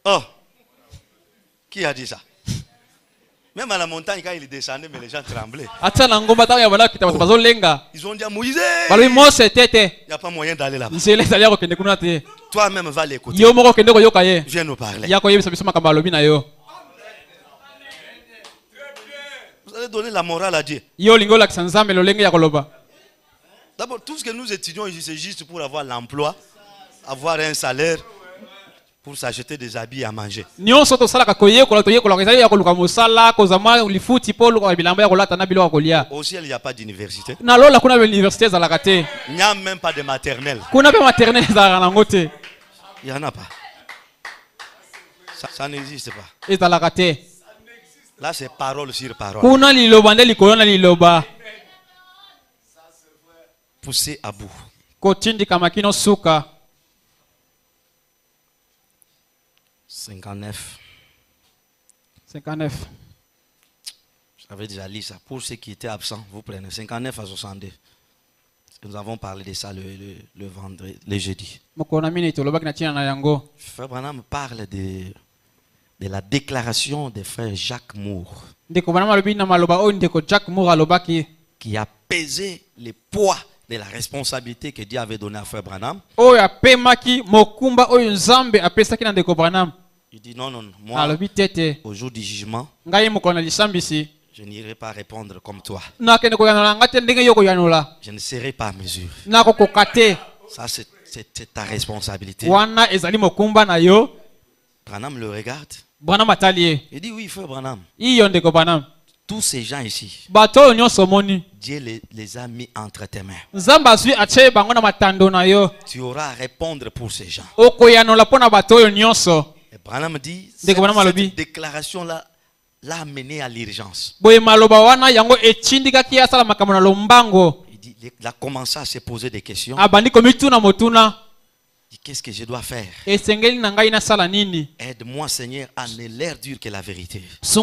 Oh, qui a dit ça? Même à la montagne, quand il descendait, mais les gens tremblaient. Ata na ngomba ta ya bala kita bazo lenga. Ils ont dit à Moïse, Balobi Mose tete. il n'y a pas moyen d'aller là-bas. Nzela ezali ko kende kuna te. Toi-même, va l'écouter. Yo moko kende ko yoka ye. Viens nous parler. Ya ko yebisa biso makamba alobi na yo. Vous allez donner la morale à Dieu. Yo lingo la kisanzambe lo lenge ya koloba. D'abord, tout ce que nous étudions ici, c'est juste pour avoir l'emploi, avoir un salaire, pour s'acheter des habits à manger. Nyonso to sala ka koyekola to yekola ezali ya koluka mosala kozama lifuti po luka bilamba ya kolata na bilo ya kolia. Au ciel, il n'y a pas d'université. Na lola kuna université za lakate. Il n'y a même pas de maternelle. Kuna pe maternelle za nangote. Il n'y en a pas. Ça n'existe pas. Eza lakate. Là, c'est parole sur parole. Kuna liloba nde likolo na liloba. Poussé à bout. Kotindi kamakino suka. 59. 59. J'avais déjà lu ça. Pour ceux qui étaient absents, vous prenez 59 à 62. Nous avons parlé de ça le vendredi, le jeudi. Frère Branham parle de la déclaration des frères Jacques Moore qui a pesé le poids de la responsabilité que Dieu avait donnée à frère Branham. Il dit non, moi, au jour du jugement, je n'irai pas répondre comme toi. Je ne serai pas à mesure. Ça, c'est ta responsabilité. Branham le regarde. Il dit oui, frère Branham. Tous ces gens ici, Dieu les a mis entre tes mains. Tu auras à répondre pour ces gens. Et Branham dit, cette déclaration-là l'a amené à l'urgence. Il dit, il a commencé à se poser des questions. Qu'est-ce que je dois faire? Aide-moi, Seigneur, à ne l'air dire que la vérité. Si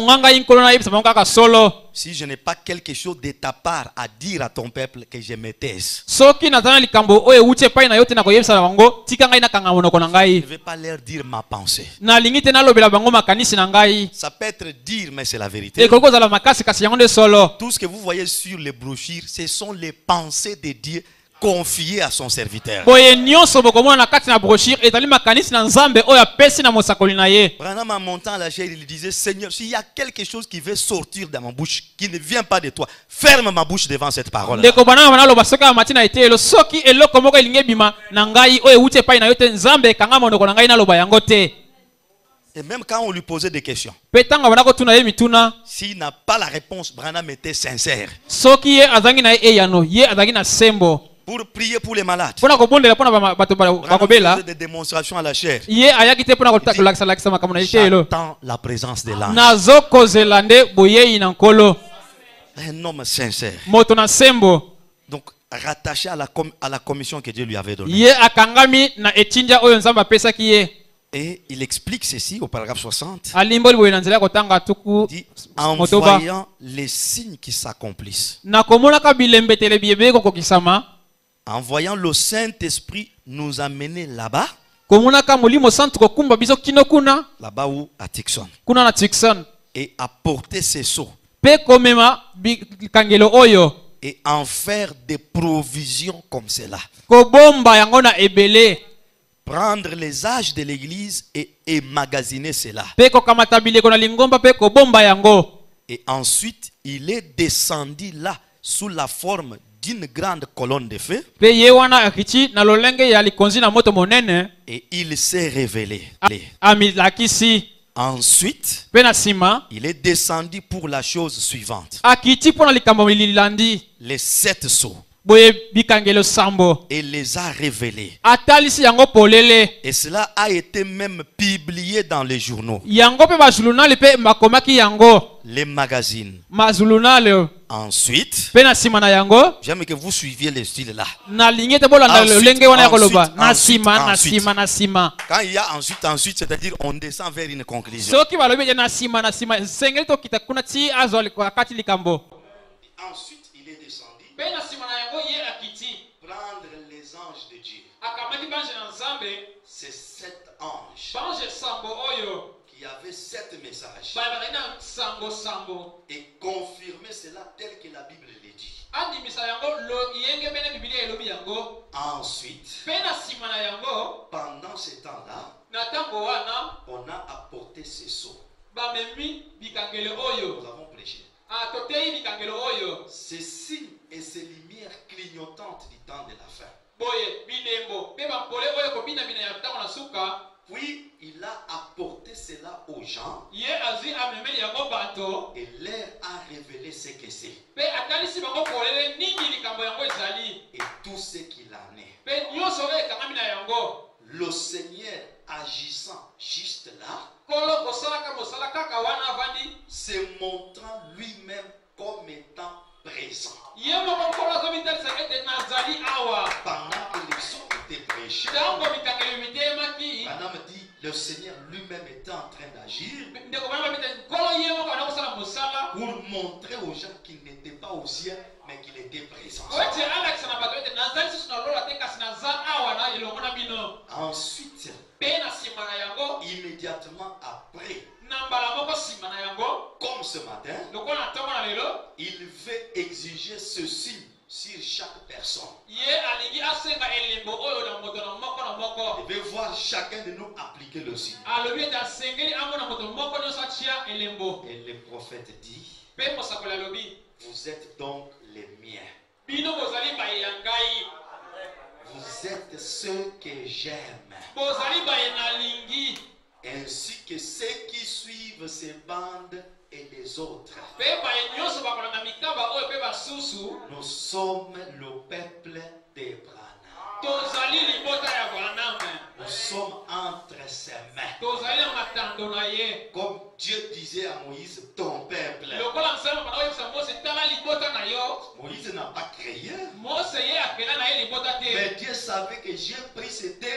je n'ai pas quelque chose de ta part à dire à ton peuple, que je me taise. Je ne vais pas leur dire ma pensée. Ça peut être dire, mais c'est la vérité. Tout ce que vous voyez sur les brochures, ce sont les pensées de Dieu confié à son serviteur. Branham, en montant à la chair, il disait, Seigneur, s'il y a quelque chose qui veut sortir de ma bouche, qui ne vient pas de toi, ferme ma bouche devant cette parole. Et même quand on lui posait des questions, s'il n'a pas la réponse, Branham était sincère. Pour prier pour les malades. Des démonstrations à la chair. J'attends la présence de l'ange. Un homme sincère. Donc rattaché à la commission que Dieu lui avait donnée. Et il explique ceci au paragraphe 60. Il dit, en voyant les signes qui s'accomplissent. En voyant le Saint-Esprit nous amener là-bas. Là-bas où à Tixon. Et apporter ses seaux. Et en faire des provisions comme cela. Prendre les âges de l'église et emmagasiner cela. Et ensuite, il est descendu là sous la forme d'une grande colonne de feu. Et il s'est révélé. Ensuite, il est descendu pour la chose suivante. Les 7 sceaux. Et les a révélés. Et cela a été même publié dans les journaux. Les magazines. Ensuite, j'aime que vous suiviez le style là. Quand il y a ensuite, c'est-à-dire on descend vers une conclusion. Ensuite, il est descendu prendre les anges de Dieu. Ces 7 anges qui il y avait 7 messages. balobaki na sango Et confirmer cela tel que la Bible le dit. andimisa yango yenge mpe na bibilia elobi yango. Ensuite, Mpe na nsima na yango pendant ce temps-là, na ntango wana on a apporté ces sceaux. bamemi bikangelo Nous oyo avons prêché. toteyi bikangelo oyo Ces signes et ces lumières clignotantes du temps de la fin. boye bilembo mpe bampole oyo kobinabina ya ntango na suka. Puis il a apporté cela aux gens Ye azwi amemeli yango bato et leur a révélé ce que c'est mpe atalisi bango polele nini likambo yango ezali et tout ce qu'il en est. mpe nyonso oyo ekangami na yango. Le Seigneur agissant juste là, Kolo kosalaka mosala kaka wana avandi se montrant lui-même comme étant présent. ye moko nkolo azomitalisa ete nazali awa Pendant que les sons étaient prêchés, ntango bikangelo mitemaki Madame dit, le Seigneur lui-même était en train d'agir ndeko bana babita nkolo ye moko ana kosala mosala pour montrer aux gens qu'il n'était pas au ciel, mais qu'il était présent. oete alakisa na bato ete nazali susu na lola te kasi naza awa na elongo na bino. Ensuite, mpe na nsima na yango immédiatement après, na mbala moko nsima na yango comme ce matin, lokola na ntongo na lelo il veut exiger ceci sur chaque personne. ye alingi asenga elembo oyo na moto na moko Il veut voir chacun de nous appliquer le signe. alobi ete asengeli amona moto moko nyonso atia elembo. Et le prophète dit, mpe mosakoli alobi vous êtes donc les miens. bino bozali baye ya ngai Vous êtes ceux que j'aime. bozali baye nalingi Ainsi que ceux qui suivent ces bandes et les autres. mpe baye nyonso bakolanda mikaba oyo mpe basusu Nous sommes le peuple d'Abraham. tozali libota ya braname Nous sommes entre ses mains. tozali na matando na ye Comme Dieu disait à Moïse, ton peuple. lokola msala bana oyebisa mose tala libota na yo. Moïse n'a pas créé. Mose ye akela na ye libota te. Mais Dieu savait que j'ai pris ces 2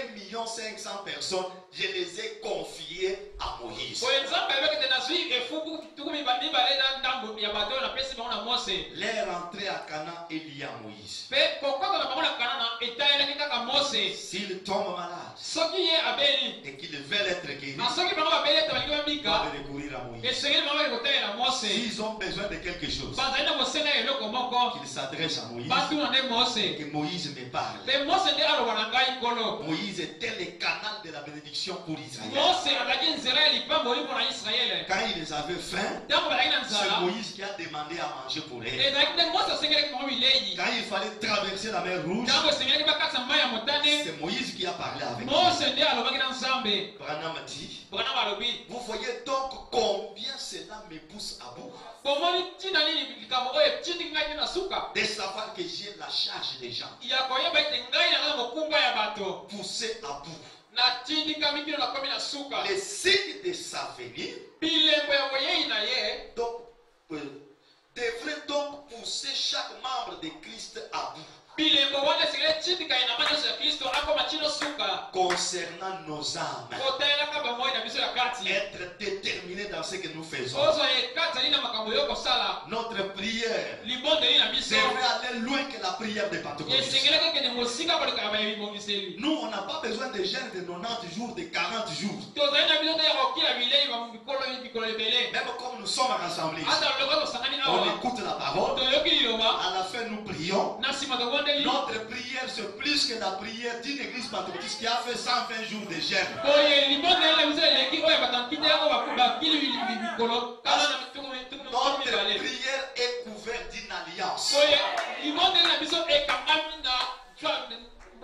500 000 personnes, je les ai confiées à Moïse. oyo nzambe ayebaki te nazwi efuku tuku mibale na ndambo ya bato oyo napesi bango na mose. Leur entrée à Canaan est liée à Moïse. mpe kokota na bango na kanana etayelaki kaka mose. S'il tombe malade soki ye abeli et qu'ils veulent être guéris, na soki bango babeli ete balingi ils bamika doivent recourir à Moïse. esengeli bango ekotalela mose. S'ils ont besoin de quelque chose, bazali na kosenga eloko moko qu'ils s'adressent à Moïse, batuna nde mose. que Moïse me parle. mpe mose nde aloba na ngai nkolo. Moïse était le canal de la bénédiction pour Israël. mose azalaki nzela ya lipamboli mpo na israele. Quand ils avaient faim, ntango bazalaki na c'est nzala Moïse qui a demandé à manger pour eux. ezalaki nde mose asengelaki bango bilei. Quand il fallait traverser la mer Rouge, ntango esengelaki bakatisa mai ya motane c'est Moïse qui a parlé avec eux. mose nde alobaki na nzambe. Branham dit, branam alobi vous voyez donc combien cela me pousse à bout bomoni ntina nini likambo oyo etindi ngai te na suka de savoir que j'ai la charge des gens ya koyeba ete ngai naza mokumba ya bato poussés à bout. natindikami bino nakomi na suka. Les signes de sa venue bilembo ya boyei na ye donc, devraient donc pousser chaque membre de Christ à bout bilembo wana esengeli etindika enama nyonso ya kristo akoma tino suka concernant nos âmes. kotayelaka bamoi na biso ya kati Être déterminés dans ce que nous faisons. ozwa ekati ali na makambo yo kosala Notre prière libondeli na biso devrait aller loin que la prière des pentecôtistes. esengelaki ekende mosika koleka bayebibongiseli. Nous, on n'a pas besoin de jeûne de 90 jours, de 40 jours. tozali na biso te ya kokila bilei mikolo ebele Même comme nous sommes rassemblés ici, ata loloko tosangani on awa écoute la parole. toyoki liloba À la fin, nous prions. na nsima tobondeli Notre prière, c'est plus que la prière d'une église pentecôtiste qui a fait 120 jours de jeûne. boye libondeli na biso eleki oyo batankite yango bakili mikolo kala na Notre mibale prière est couverte d'une alliance. boye libondeli na biso ekangami na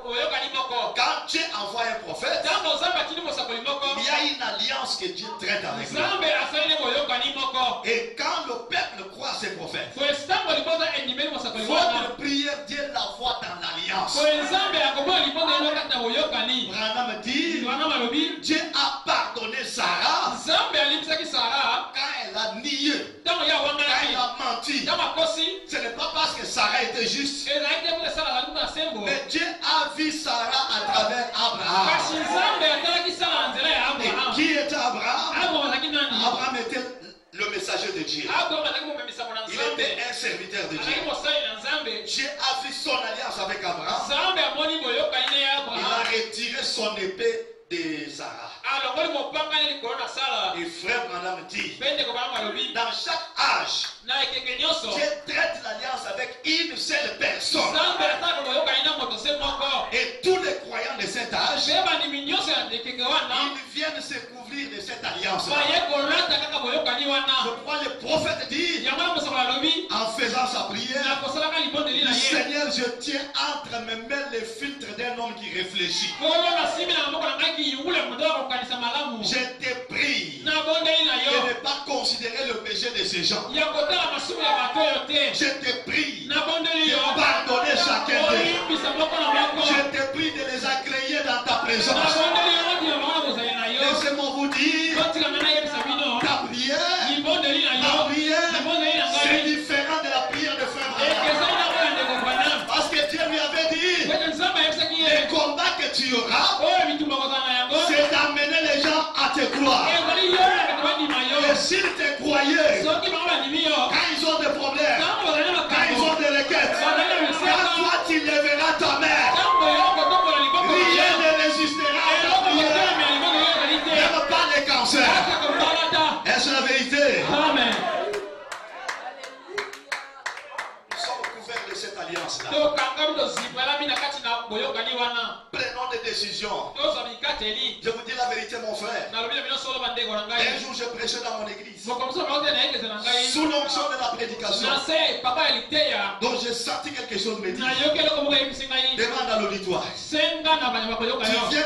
oyokani moko. Quand Dieu envoie un prophète, ntango nzambe atindi mosakoli moko il y a une alliance que Dieu traite avec nous. nzambe asaleli boyokani moko. Et quand le peuple croit à ces prophètes, boye ntango libonza endimeli mosakoli wana votre prière, Dieu la voit dans l'alliance. boye nzambe akomona libondeli lokati na boyokani. Branham dit, wana malobi Dieu a pardonné Sarah nzambe alimbisaki sara quand elle a nié, ntango ye quand awangalaki elle a menti. ntango akosi Ce n'est pas parce que Sarah était juste, ezalaki te mpo esala baluku na sembo mais Dieu a vu Sarah à travers Abraham. kasi nzambe atalaki sala na nzela ya Et abraham. qui était Abraham? abraham azalaki nani? Abraham était le messager de Dieu. abraham azalaki momemisamo na Il nzambe était un serviteur de azalaki Dieu. mosali na nzambe. Dieu a vu son alliance avec Abraham. nzambe amoni boyokani ne ya Il a abraham retiré son épée de Sarah. alongoli mopanga ne likolo na sala Et dans chaque âge, Dieu traite l'alliance avec une seule personne. Et tous les croyants de cet âge, ils viennent se couvrir de cette alliance. Je crois le prophète dit, en faisant sa prière, le Seigneur, je tiens entre mes mains les filtres d'un homme qui réfléchit. Je te prie de ne pas considérer le péché de ces gens. Je te prie de pardonner chacun d'eux. Je te prie de les accueillir dans ta présence. Laissez-moi vous dire, ta prière, c'est différent de la prière de frère Branham. Parce que Dieu lui avait dit, le combat que tu auras, c'est d'amener les gens à te croire. Et s'ils te croyaient, quand ils ont des problèmes, quand ils ont des requêtes, quand toi tu lèveras ta main, rien ne résistera à ta prière. Même pas les cancers. Est-ce la vérité? Amen. Nous sommes couverts de cette alliance-là. Prenons des décisions. Je vous dis la vérité, mon frère. Un jour, je prêchais dans mon église. Sous l'onction de la prédication. Donc, j'ai senti quelque chose me dire. Demande à l'auditoire. Tu viens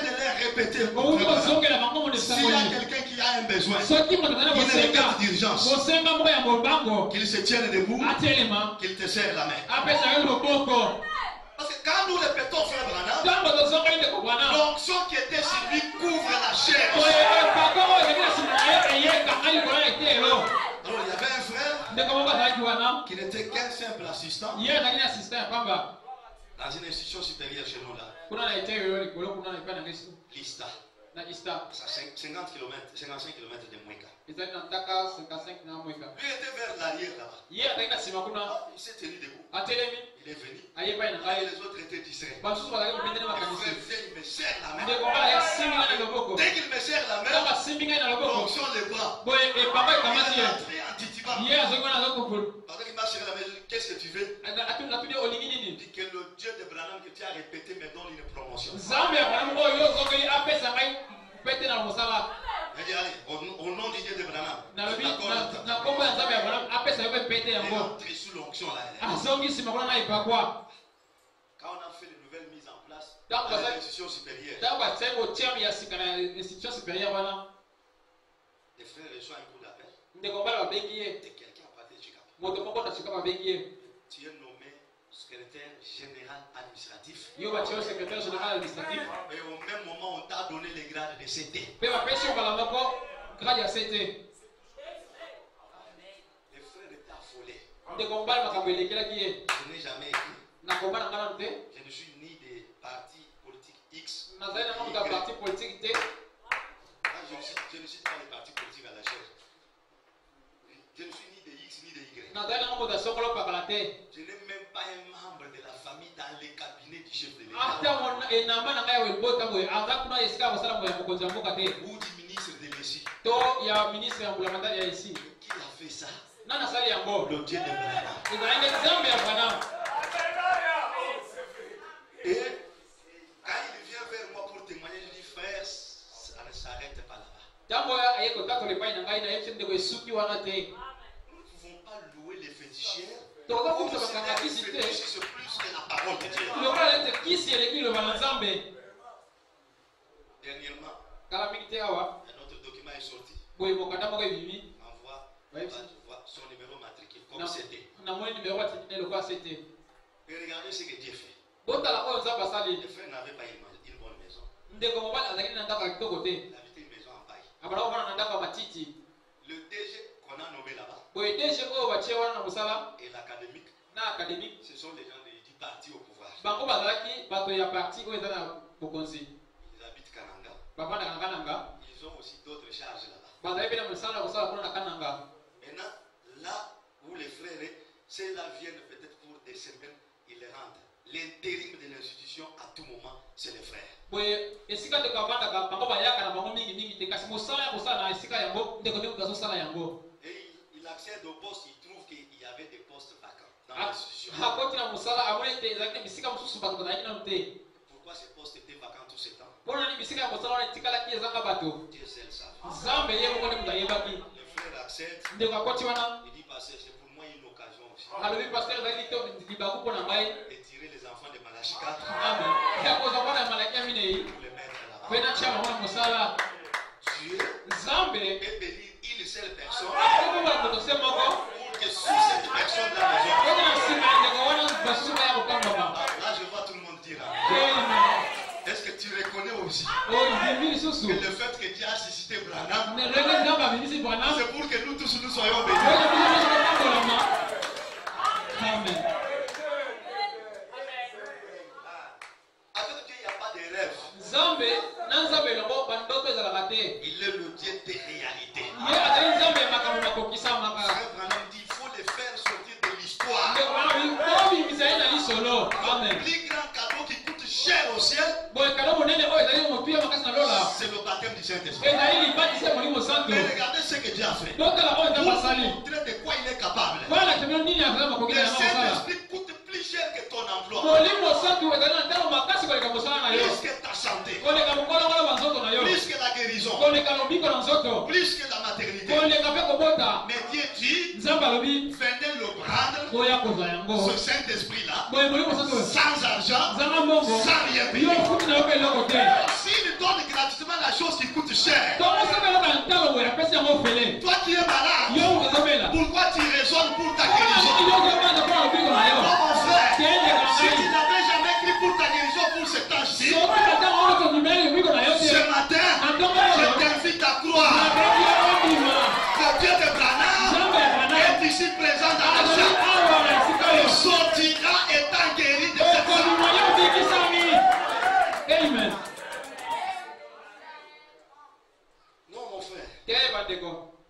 de les répéter. S'il y a quelqu'un qui a un besoin, une requête d'urgence, qu'il se tienne debout, qu'il te serre la main. Parce que quand nous répétons frère Branham, l'onction qui était sur lui couvre la chair. Alors il y avait un frère qui n'était qu'un simple assistant dans une institution supérieure chez nous là. Lista. Ça 50 km, 55 km de Mouika. Lui était vers l'arrière là-bas. Il s'est tenu debout. Il est venu. Et les autres étaient distraits. Le frère vient, il me serre la main. Dès qu'il me serre la main, l'onction les bras. Il est entré en titibant. Pendant qu'il m'a serré la main, qu'est-ce que tu veux? Il dit que le Dieu de Branham que tu as répété me donne une promotion. Il dit, allez, au nom du Dieu de Branham, il est entré sous l'onction là. Quand on a fait les nouvelles mises en place dans l'institution supérieure, les frères reçoivent un coup d'appel de quelqu'un à partir de Chicago. Tu es nommé secrétaire général administratif. Et au même moment, on t'a donné les grades de CT. Les frères étaient affolés. Je n'ai jamais écrit. Je ne suis ni des partis politiques X. Ni Y. Je ne cite pas les partis politiques à la chaise. Je ne suis ni des X ni des Y. Je n'ai même pas un membre de la famille dans les cabinets du chef de l'État. Ou du ministre de l'Essie. Qui a fait ça? Le Dieu de Branham. Et quand il vient vers moi pour témoigner, je dis frère, ça ne s'arrête pas là-bas. Nous ne pouvons pas louer les fétichières. Les fétiches plus que la parole de Dieu. Dernièrement, un autre document est sorti. On voit son numéro matricule comme c'était. Et regardez ce que Dieu fait. Les frères n'avaient pas une bonne maison. Ils habitaient une maison en paille. Le DG qu'on a nommé là-bas et l'académique, ce sont les gens du parti au pouvoir. Ils habitent Kananga. Ils ont aussi d'autres charges là-bas. Maintenant, là où les frères, ceux-là viennent peut-être pour des semaines, ils les rentrent. L'intérim de l'institution à tout moment, c'est les frères. Et il accède au poste, il trouve qu'il y avait des postes vacants dans l'institution. Pourquoi ces postes étaient vacants tout ce temps? Dieu seul savait. Le frère accède, il dit pasteur, c'est pour moi une occasion aussi de tirer les enfants de Malachika pour les mettre là-bas. Dieu est béni une seule personne pour que sous cette personne-là, là je vois tout le monde dire amen. Est-ce que tu reconnais aussi que le fait que Dieu a suscité Branham, c'est pour que nous tous nous soyons bénis? Amen. Avec Dieu, il n'y a pas de rêve. Il est le Dieu des réalités. Frère Branham dit, il faut les faire sortir de l'histoire. Le plus grand cadeau qui coûte cher au ciel, c'est le baptême du Saint-Esprit. Mais regardez ce que Dieu a fait. Pour montrer de quoi il est capable. Le Saint-Esprit coûte plus cher que ton emploi. Plus que ta santé. Plus que la guérison. Plus que la maternité. Mais Dieu dit, venez le prendre, ce Saint-Esprit-là, sans argent, sans rien payer. S'il donne gratuitement la chose qui coûte cher, toi qui es malade, pourquoi tu raisonnes pour ta guérison? Mon frère, si tu n'avais jamais cru pour ta guérison pour cet âge-ci, ce matin, je t'invite à croire que Dieu de Branham est ici présent dans la salle. Il sortira étant guéri de cette salle. Amen. Non, mon frère,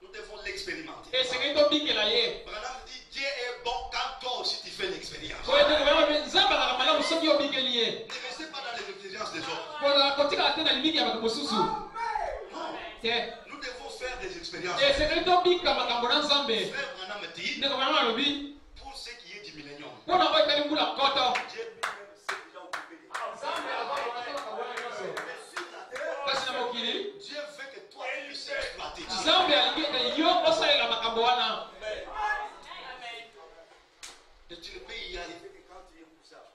nous devons l'expérimenter. Branham dit Dieu est bon quand toi aussi tu fais l'expérience. Ne restez pas dans les expériences des autres. Non, nous devons faire des expériences. Frère Branham dit pour ce qui est du millénium, Dieu Dieu veut que toi tu puisses exploiter. Et tu ne peux y arriver que quand tu es poussable.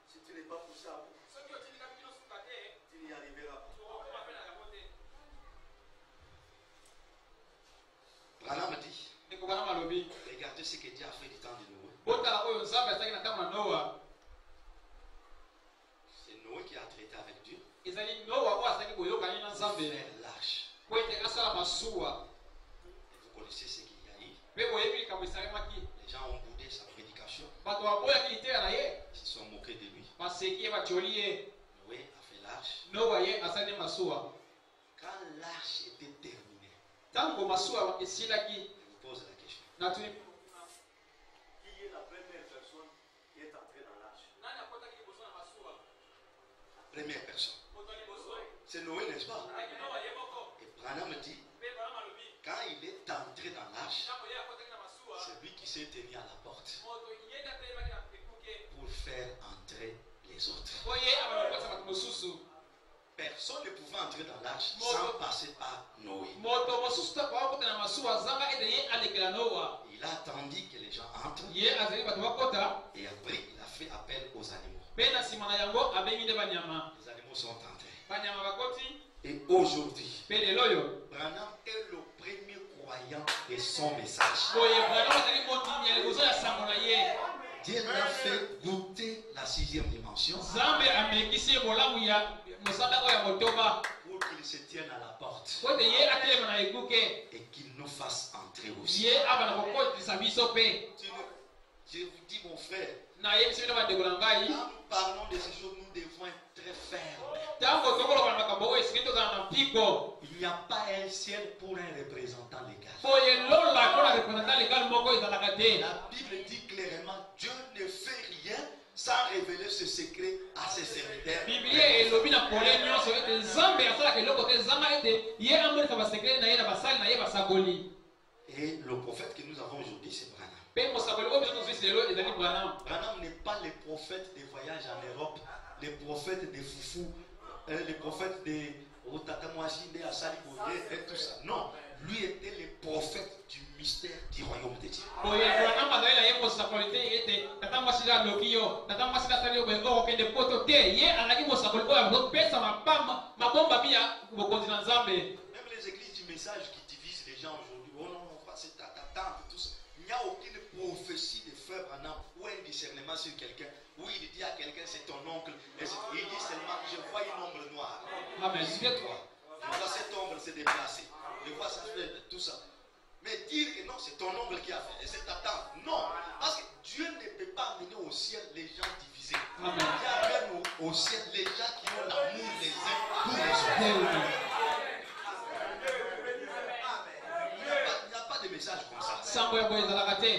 Si tu n'es pas poussable, tu n'y arriveras pas. Branham dit, regardez ce que Dieu a fait du temps de Noé. C'est Noé qui a traité avec Dieu. Faire l'arche. Et vous connaissez ce qu'il y a eu. Les gens ont boudé sa prédication. Ils se sont moqués de lui. Noé a fait l'arche. Quand l'arche était terminée, je vous pose la question. Qui est la première personne qui est entrée dans l'arche? La première personne. C'est Noé, n'est-ce pas? Et Branham dit, quand il est entré dans l'arche, c'est lui qui s'est tenu à la porte pour faire entrer les autres. Personne ne pouvait entrer dans l'arche sans passer par Noé. Il a attendu que les gens entrent et après il a fait appel aux animaux. Les animaux sont entrés. Et aujourd'hui, Branham est le premier croyant de son message. Dieu l'a fait goûter la 6e dimension pour qu'il se tienne à la porte et qu'il nous fasse entrer aussi. Je vous dis, mon frère, quand nous parlons de ces choses, nous devons être très fermes. Il n'y a pas un ciel pour un représentant légal. La Bible dit clairement, Dieu ne fait rien sans révéler ce secret à ses serviteurs. Biblia elobi na pole nyonso ete Nzambe asalaka eloko te Nzambe ete ye amolisa basekre na ye na basali na ye basaboli. Et le prophète que nous avons aujourd'hui, c'est Branham. Pe mosaboli oyo biso tozwisi lelo ezali Branham. Branham n'est pas le prophète des voyages en Europe, le prophète des foufous, le prophète des Otatamouachi, des Asali Bodé et tout ça. Non, lui était le prophète du mystère du royaume de Dieu. Oye Branham azali na ye mosaboli te ete tata mwasi la loki yo, tata mwasi la sali yo be okende poto te ye azalaki mosaboli oyo azopesa mabomba biya bokonzi na Nzambe. Même les églises du message qui divisent les gens aujourd'hui, oh non, non, c'est ta tante, tout ça. Il n'y a aucune prophétie de frère Branham ou un discernement sur quelqu'un où il dit à quelqu'un c'est ton oncle. Et il dit seulement je vois une ombre noire. Amen. Suis-toi. Je vois cette ombre s'est déplacée. Je vois ça, tout ça. Mais dire que non, c'est ton oncle qui a fait et c'est ta tante. Non. Parce que Dieu ne peut pas amener au ciel les gens divisés. Amen. Il amène au ciel les gens qui ont l'amour les uns pour les autres. Amen. Il n'y a pas de message comme ça. Sambo ya boye ezalaka te.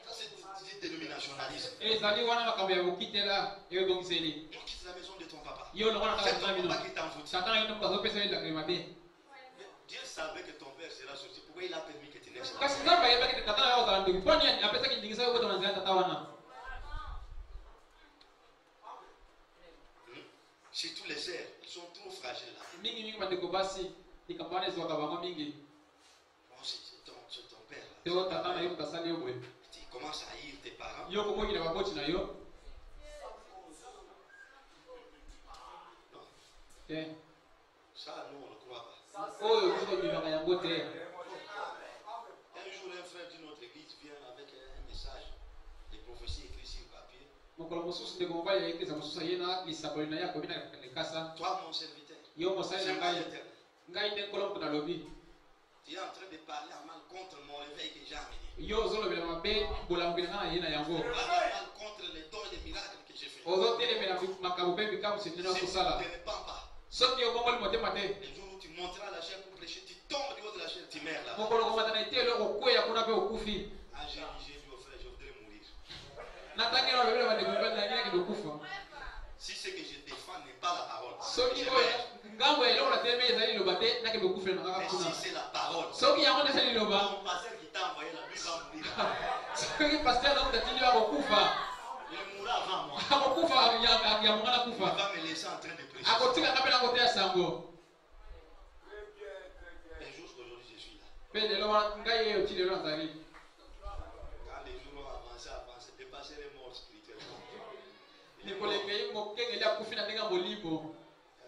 Ça, c'est du dénominationnalisme. Ezali wana makambo ya kokitela eyobongiseli. Tu quittes la maison de ton papa. Yo lokona kaka C'est ton nzambe no. papa qui t'en fout. Satan ayino kazopesa yo lakini mabe. Dieu savait que ton père sera sorti. Pourquoi il a permis que tu naisses là? Kasi nzambe ayebaki te tata yo ozala nduki. Poni apesaki ndingisa yo kota manzela tata wana. Surtout les sœurs, ils sont trop fragiles là. Mingi mingi bandeko basi ikambana ezwaka bango mingi. Bon, c'est ton père là. Te o tata na yo mutasali yo boye. Tu commences à haïr tes parents. Yo komokila baboti na yo. Non, Te. ça nous on ne croit pas. Oyo biso tobimaka yango te. Un jour, un frère d'une autre église vient avec un message, des prophéties écrites sur papier. Mokolo mosusu ndeko mobali ya eklesa mosusu aye na lisaboli na ye akomi na lekasa. Toi, mon serviteur, Yo mosali na c'est moi ngai. l'éternel. Ngai nde nkolo moto nalobi. Tu es en train de parler à mal contre mon réveil que j'ai amené. Yo ozolobela mabe bolamukeli nga na ye na yango. Parler à mal contre les dons et les miracles que j'ai fait. Ozotelemela makambo mpe bikamwisi ndenge Si tu nakosala. ne te répands pas, Soki obongoli motema te. le jour où tu monteras la chair pour prêcher, tu tombes du haut de la chair, tu meurs là. Mokolo komata na etelo okweya kuna mpe okufi. Ah, j'ai dit au frère, je voudrais mourir. Natangela babele bandeko mibali na ngai nakende okufa. Si ce que je défends n'est pas la parole, Soki je oyo meurs. ngambo ya eloko na teleme ezali liloba te nakende okufela na kaka Mais kuna. si c'est la parole, Soki yango nde ezali liloba. ton pasteur qui t'a envoyé là, lui va mourir. Soki paster nakutatili yo akokufa. Il mourra avant moi. Akokufa ya monga Il nakufa. va me laisser en train de prêcher. Akotikaka mpe nango te ya sango. Les jours qu'aujourd'hui je suis là. Mpe lelo wana ngai ye oti lelo nazali. Quand les jours ont avancé, dépasser les morts spirituellement. Likolo ekei mokengeli akufi na ndenge ya molimo.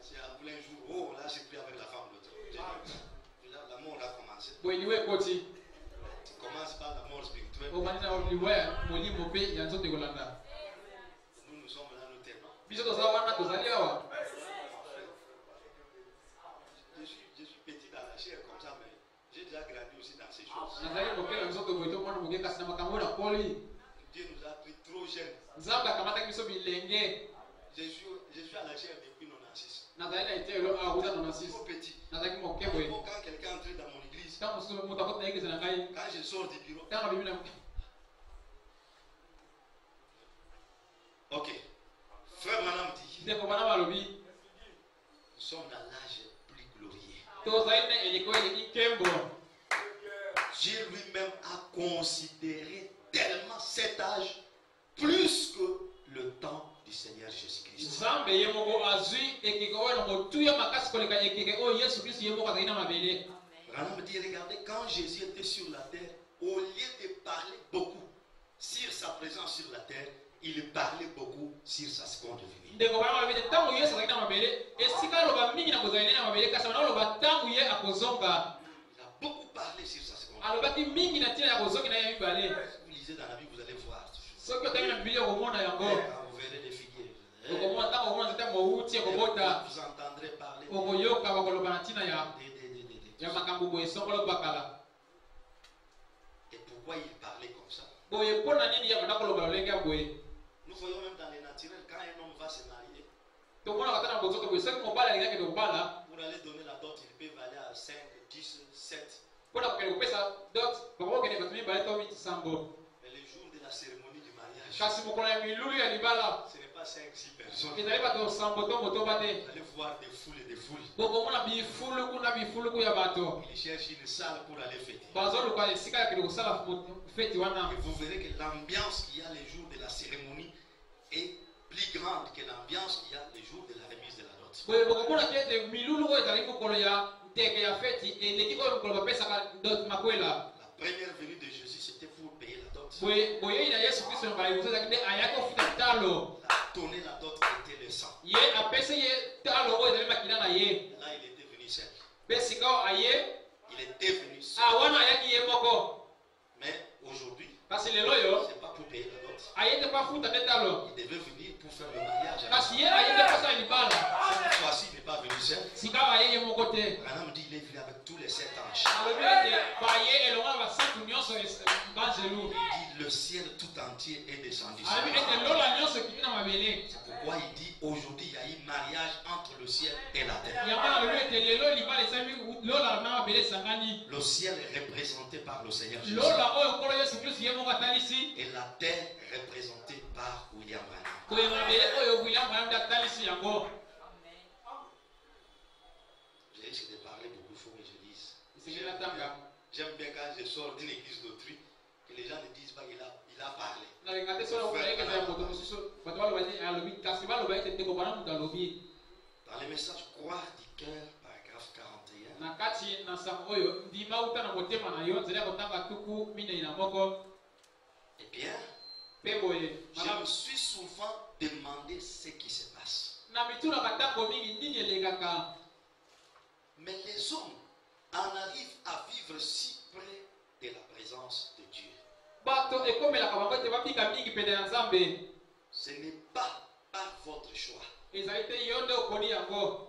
C'est après un jour, oh là j'ai pris avec la femme l'autre. La mort a commencé. Boye liwe ekoti. Tu commences par la mort spirituelle. Omani na liwe ya molimo mpe ya nzoto ekolanda. Nous sommes là, nous tenons. Biso toza wana tozali awa. Je suis petit dans la chair comme ça, mais j'ai déjà grandi aussi dans ces choses. Nazali kokela nzoto boye tomona moke kasi na makambo oyo nakoli. Dieu nous a pris trop jeunes. Nzambe akamataki biso bilenge. Je suis à la chair depuis 96. Nazali na etelo akuza 96. Trop petit. Nazalaki moke boye. Quand quelqu'un entre dans mon église, Ntango mosusu moto akoti na eglise na ngai. quand je sors du bureau, Ntango abibi na ok. Frère Manam dit, ndeko bana balobi. nous sommes dans l'âge plus glorieux. Tozali na eleko eleki nkembo. Dieu lui-même a considéré tellement cet âge plus que le temps du Seigneur Jésus-Christ. Nzambe ye moko azwi ekeke oyo na motuya makasi koleka ekeke oyo Yesu Kristo ye moko azali na mabele. Branham dit, regardez, quand Jésus était sur la terre, au lieu de parler beaucoup sur sa présence sur la terre, il parlait beaucoup sur sa seconde venue. Ndeko bana balobi te ntango Yesu azali na mabele esika aloba mingi na kozali na mabele kasi wana aloba ntango ye akozonga. Il a beaucoup parlé sur sa seconde Alobaki mingi na ntina ya kozongi na ye mibale. venue. Vous lisez dans la Bible, vous allez voir. Soki otangi na biblia okomona yango. Quand vous verrez des figuiers, Okomona ntango okomona nzete mouti ekobota. vous entendrez parler Okoyoka bakoloba na ntina ya de makambo boye songolo bakala. Et pourquoi il parlait comme ça? Boye mpona nini ye banda koloba lolenge ya boye. Nous voyons même dans les naturels, quand un homme va se marier, Tokomona kata na bozoto boye soki mobali alingaki kobala. pour aller donner la dot, il peut aller à 5, 10, 7. Mpona kokende kopesa dot bakokokende bato mibale to miti sango. Mais le jour de la cérémonie du mariage, kasi mokolo ya milulu ya libala Ce n'est pas 5-6 personnes. ezali bato samboto motoba te Vous allez voir des foules et des foules. bokomona bifuluku na bifuluku ya bato Ils cherchent une salle pour aller fêter. bazoluka esika ya kende kosala feti wana Et vous verrez que l'ambiance qu'il y a les jours de la cérémonie est plus grande que l'ambiance qu'il y a les jours de la remise de la dot. boye bokomona te ete milulu oyo ezali mokolo ya nteke ya feti eleki oyo mokolo bapesaka dot makwela La première venue de Jésus, c'était pour payer la dot. boyei na yesu kristo na balibuso ezalaki nde ayaki kofuta talo Donner la dot était le sang. ye apesi ye talo oyo ezali makila na ye Là, il était venu seul. mpe sika oyo aye Il était venu seul. wana ayaki ye moko Mais aujourd'hui, kasi lelo oyo ce n'est pas pour payer la dot. aye te mpo afuta nde talo Il devait venir pour faire le mariage. kasi ye aye te mposala libala Cette fois-ci, il n'est pas venu seul. sika oyo aye ye moko te Branham dit qu'il est venu avec tous les 7 anges. alobi ete baye elongo na basantu nyonso banzelu Il dit le ciel tout entier est descendu. sur alobi la ete lola nyonso ekiti na mabele C'est pourquoi il dit aujourd'hui il y a eu mariage entre le ciel et la terre. yango alobi ete lelo libala esali lola na mabele esangani Le ciel est représenté par le Seigneur Jésus lola oyo nkolo yesu kristu ye moko atalisi et la terre représentée par William Branham. koye mabele oyo william branham nde atalisi yango Je risque de parler beaucoup, il faut que je dise. esengeli natanga J'aime bien quand je sors d'une église d'autrui que les gens ne disent pas qu'il a parlé. nalinga te soki okolayekeza ya moto mosusu bato baloba te alobi kasi baloba ete ndeko bana moto alobi Dans le message Croire du cœur, paragraphe 41, na kati na sango oyo ndima uta na motema na yo nzela ya kotanga tuku minei na moko eh bien, mpe boye je me suis souvent demandé ce qui se passe. na mituna ntango mingi nini elekaka Mais les hommes en arrivent à vivre si près de la présence de Dieu. bato ekomelaka bango ete babika mingi pene na nzambe Ce n'est pas par votre choix. ezali te yo nde okoni yango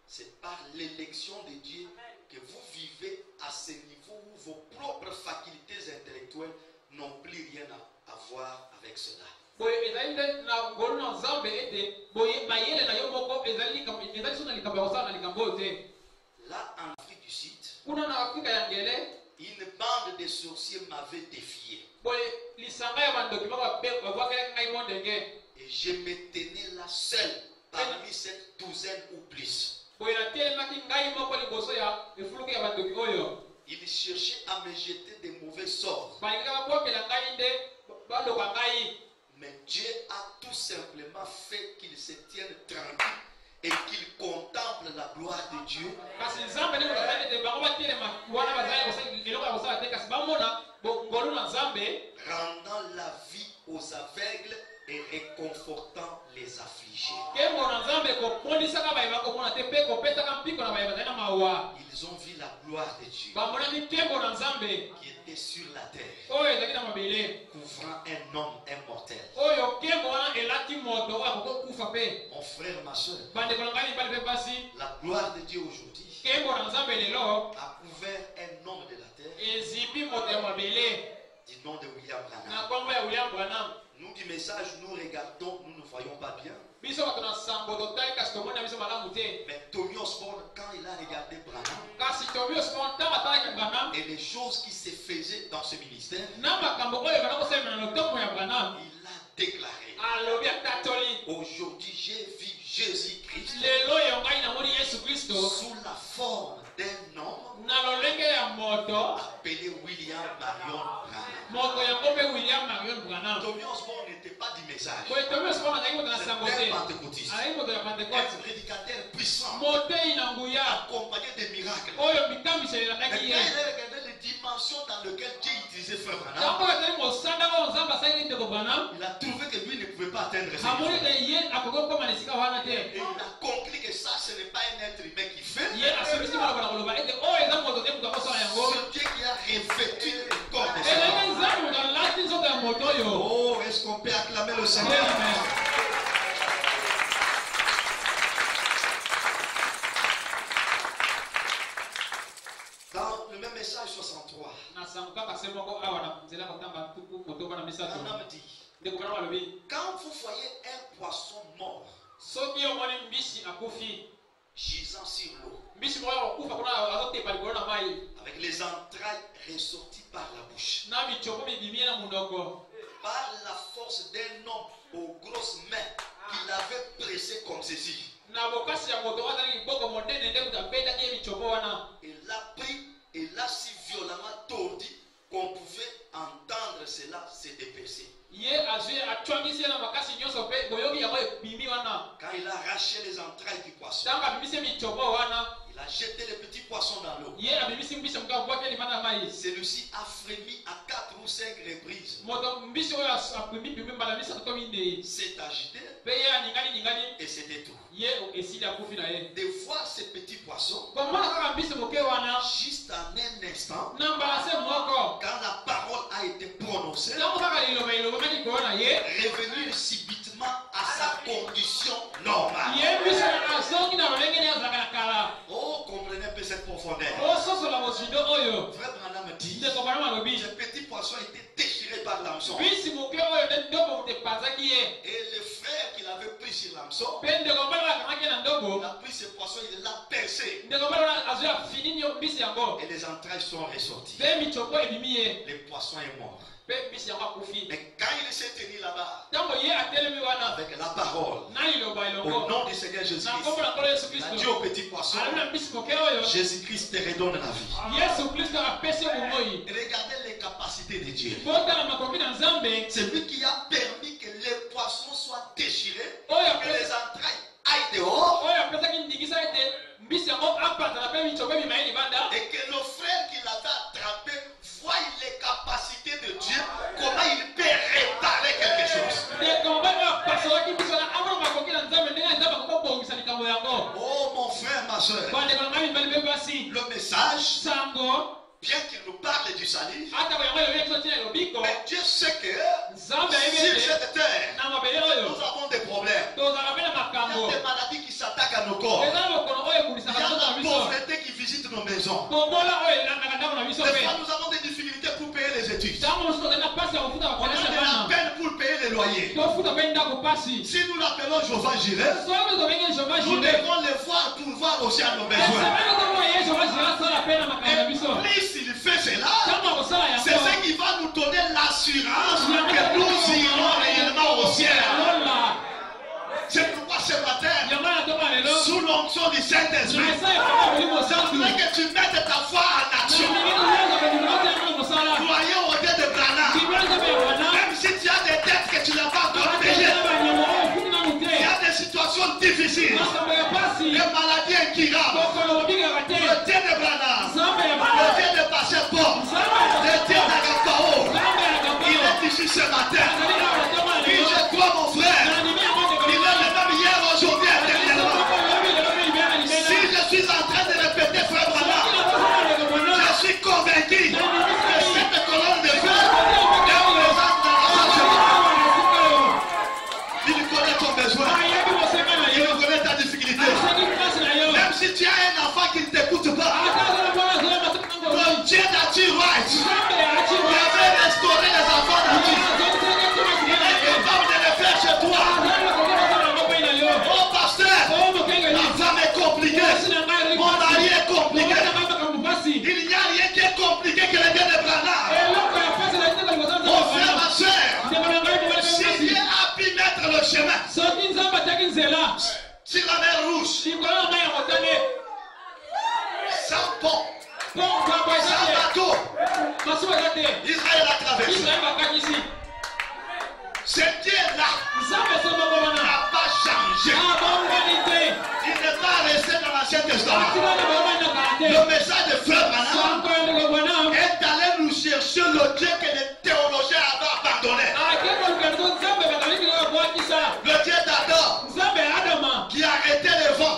C'est par l'élection de Dieu que vous vivez à ce niveau où vos propres facultés intellectuelles n'ont plus rien à voir avec cela. boye ezali nde na ngolu na nzambe ete boye mayele na yo moko ezali so na likambo ya kosala na likambo oyo te Là, en Afrique du Sud, kuna na afrika ya ngele une bande de sorciers m'avait défié. boye lisanga ya bandoki moko babwakelaki ngai mo ndenge Et je me tenais là seul parmi cette douzaine ou plus. boye natelemaki ngai moko liboso ya efuluku ya bandoki oyo Ils cherchaient à me jeter des mauvais sorts. balingaka babwakela ngai nde baloka ngai Mais Dieu a tout simplement fait qu'ils se tiennent tranquilles et qu'ils contemplent la gloire de Dieu. kasi nzambe nde kolaka ete bango batelema wana bazali eloko ya kosala te kasi bamona ngolu na nzambe Rendant la vie aux aveugles et réconfortant les affligés. nkembo na nzambe kopondisaka bayeba komona te mpe kopesaka mpiko na bayeba bazali na mawa Ils ont vu la gloire de Dieu bamonaki nkembo na nzambe qui était sur la terre, oyo ezalaki na mabele couvrant un homme immortel. oyo nkembo wana elati moto oyo akoki kokufa mpe Mon frère, ma soeur, bandeko na ngai mibali mpe basi la gloire de Dieu aujourd'hui nkembo na nzambe lelo a couvert un homme de la terre ezipi moto ya mabele du nom de William na Branham. nkombo ya william branham Nous du message, nous regardons, nous ne voyons pas bien. biso bato na sango totali kasi tomoni na biso malamu te Mais Tony Osborne, quand il a regardé Branham kasi tobi osimo ntango atalaki branham et les choses qui se faisaient dans ce ministère, na makambo oyo bana kosalemela na lotomo ya branham il a déclaré: alobi atatoli aujourd'hui j'ai vu Jésus-Christ lelo oyo ngai namoni yesu kristo sous la forme d'un homme na lolenge ya moto appelé William Marion Branham. moto yango mpe william marion branham Tony Osborne n'était pas du message. boye tobi osimo azalaki moto na sango C'était te un pentecôtiste, azalaki moto ya un pentekote prédicateur puissant, motei na nguya accompagné de miracles. oyo mikamiselo Mais quand elakaki il ye a regardé les dimensions dans lesquelles Dieu utilisait Frère Branham, ntango ezali mosanda oyo nzambe asalaki ndeko branham il a trouvé que lui ne pouvait pas atteindre ce amoni niveau. ete ye akoki kokoma na esika wana te Et il a conclu que ça, ce n'est pas un être humain qui fait. ye asomisi maloba na koloba ete oyo eza moto te moto akosala yango C'est Dieu qui a revêtu le corps de cet ezalaki homme. nzambe moto alati nzoto ya moto oyo Oh, est-ce qu'on peut acclamer le Seigneur? Amen. Dans le même message 63, na sango kaka se moko awa na nzela kotanga tuku motoba na misato Branham dit: ndeko branham alobi quand vous voyez un poisson mort soki omoni mbisi akufi gisant sur l'eau, mbisi moko akokufa kuna azotepa likolo na mai avec les entrailles ressorties par la bouche, na michoko mibimie na munoko par la force d'un homme aux grosses mains qui l'avait pressé comme ceci. na bokasi ya moto wana liboko monene nde kutapetaki michoko wana. Il l'a pris et l'a si violemment tordu qu'on pouvait entendre cela se dépecer. Ye azwi atwangisi na makasi nyonso pe boyoki yango ebimi wana. Quand il a arraché les entrailles du poisson, Ntango abimisi michoko wana, il a jeté les petits poissons dans l'eau. ye abimisi mbisi moka bwaki limana mai. Celui-ci a frémi à 4 ou 5 reprises. Moto mbisi oyo apimi mbala misato to mine. S'est agité Pe ye aningani et c'était tout. ye esili akufi na ye. De voir ces petits poissons, Komona kaka mbisi moke wana juste en un instant, na mbala se moko. quand la parole a été prononcée, Ntango kaka liloba maki koona ye. revenir subitement à sa condition normale. Ye mbisi azongi na lolenge ne azalaka na kala. Oh, comprenez un peu cette profondeur. Ososola mozindo oyo. Frère Branham dit, Ndeko bana malobi. ces petits poissons étaient déchirés par l'hameçon. Mbisi moke oyo nde ndobo moto epanzaki ye. Et le frère qu'il avait pris sur l'hameçon, Pe ndeko bana akamaki na ndobo. il a pris ces poissons, il l'a percé. Ndeko bana azwi afini mbisi yango. Et les entrailles sont ressorties. Pe michoko ebimi ye. Le poisson est mort. Pe mbisi yango akufi. Mais quand il s'est tenu là-bas, Ntango ye atelemi wana. avec la parole, Na liloba au elongo. nom du Seigneur Na Jésus-Christ, nkombo na nkolo Yesu il a dit Kristo. au petit poisson, Alobi na mbisi moke oyo. Jésus-Christ te redonne la vie. Yesu Kristo apesi bomoi. Regardez les capacités de Dieu. Botala makoki na Nzambe. C'est lui qui a permis que les poissons soient déchirés, Oyo que les entrailles aillent dehors, oyo apesaki ndingisa ete mbisi yango apatana pe michoko ebima ye libanda. et que nos frères qui l'avaient attrapé voient les capacités de Dieu, comment il peut réparer quelque chose. Ndeko bana apasolaki biso na amona makoki na Nzambe ndenge Nzambe akobongisa likambo yango. Oh mon frère, ma soeur, Bandeko na ngai mibali mpe basi. le message, Sango bien qu'il nous parle du salut, ata boyango elobi biso tina elobiko. mais Dieu sait que Nzambe ayebi sur ete cette terre, na mabele oyo nous avons des problèmes. tozala pe na Il y makambo. a des maladies qui s'attaquent à nos corps. Eza bokono oyo Il y ekulisaka a nzoto na la biso. pauvreté qui visite nos maisons. Kombola oyo elandaka ndako na biso Des pe. fois, nous avons des difficultés pour payer les études. Ntango mosusu tozali na pasi ya kofuta On a bakolese de la bana. peine pour payer les loyers. Tofuta pe ndako pasi. Si nous l'appelons Jehovah Jireh, Soki tozobenge Jehova nous Jireh. devons le voir pourvoir aussi à nos besoins. Esengeli tokomona ye Jehova Jireh asala pe na makambo na biso. Et plus il fait cela, Ntango akosala c'est yango. ce qui va nous donner l'assurance que nous irons réellement au ciel. Alola. C'est pourquoi ce matin, Yango na toka lelo. sous l'onction du Saint-Esprit, Na esa efanga molimo je santu. voudrais que tu mettes ta foi en action. Croyez au Dieu de Branham. Même si tu as des dettes que tu n'as pas encore payées, il y a des situations difficiles, des maladies incurables. Le Dieu de Branham, le Dieu de Pasteur Paul, le Dieu d'Agapao, il est ici ce matin. Et je crois, mon frère, il est le même hier, aujourd'hui, éternellement. Si je suis en train de répéter, frère Branham, je suis convaincu que cette colonne de feu est présente dans la salle. Il connaît ton besoin, il connaît ta difficulté. Même si tu as un enfant qui ne t'écoute pas, le Dieu d'Atir White, qui avait restauré les enfants d'Atir, il est capable de le faire chez toi. Oh pasteur, la femme est compliquée, mon mari est compliqué. Il n'y a rien qui est compliqué que le Dieu de Branham. Mon frère, ma soeur, si Dieu a pu mettre le chemin sur la mer rouge, sans pont, sans bateau, Israël a traversé. Ce Dieu-là n'a pas changé. Il n'est pas resté dans l'Ancien Testament. Le message de Frère Branham est allé nous chercher le Dieu que les théologiens avaient abandonné. Le Dieu d'Adam qui arrêtait le vent,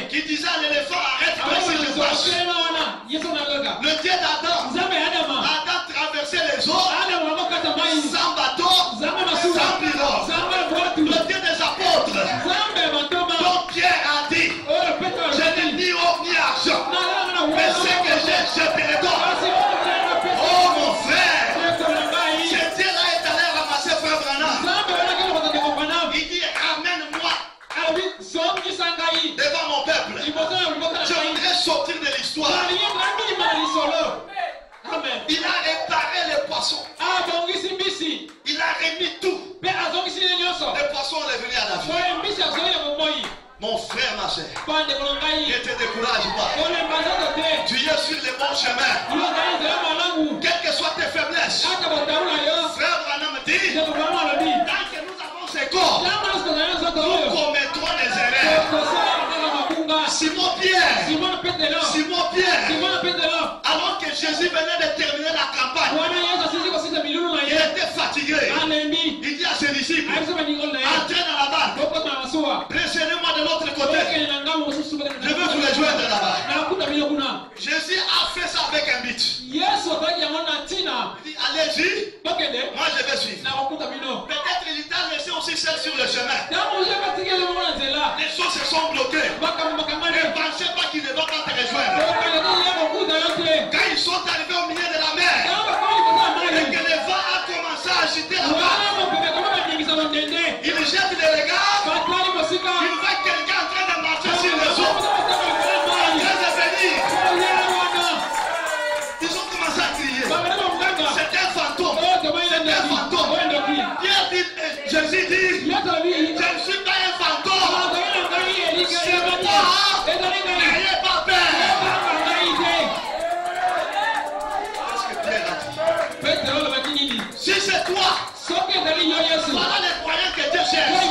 qui disait à l'éléphant arrête si je passe. Le Dieu d'Adam, Adam traversait les eaux sans bateau, sans pirogue. Le Dieu des apôtres, dont Pierre a dit, je n'ai ni or ni argent, mais ce que j'ai, je te le donne. Oh mon frère, ce Dieu-là est allé ramasser Frère Branham. Il dit, ramène-moi devant mon peuple. Je voudrais sortir de l'histoire. Il a réparé les poissons. sœur, ne te décourage pas. Tu es sur le bon chemin. Quelles que soient tes faiblesses, frère Branham dit, tant que nous avons ces corps, nous commettrons des erreurs. Simon Pierre, alors que Jésus venait de terminer la campagne, il était fatigué. Il dit à ses disciples, entrez dans la barque, précédez-moi de l'autre côté, je veux vous rejoindre là-bas. Jésus a fait ça avec un but. Il dit, allez-y, moi je vais suivre. Peut-être il t'a laissé aussi seul sur le chemin. Les choses se sont bloquées. Ne pensez pas qu'il ne va pas te rejoindre. Quand ils sont arrivés au milieu de la mer, et que le vent a commencé à agiter la barque, il jette les regards, il voit quelqu'un en train de marcher sur les eaux, en train de venir. Ils ont commencé à crier. C'est un fantôme. Pierre dit, Jésus dit, je ne suis pas un fantôme. C'est moi. N'ayez pas peur. Qu'est-ce que Pierre a dit? Si c'est toi, voilà les croyants que Dieu cherche.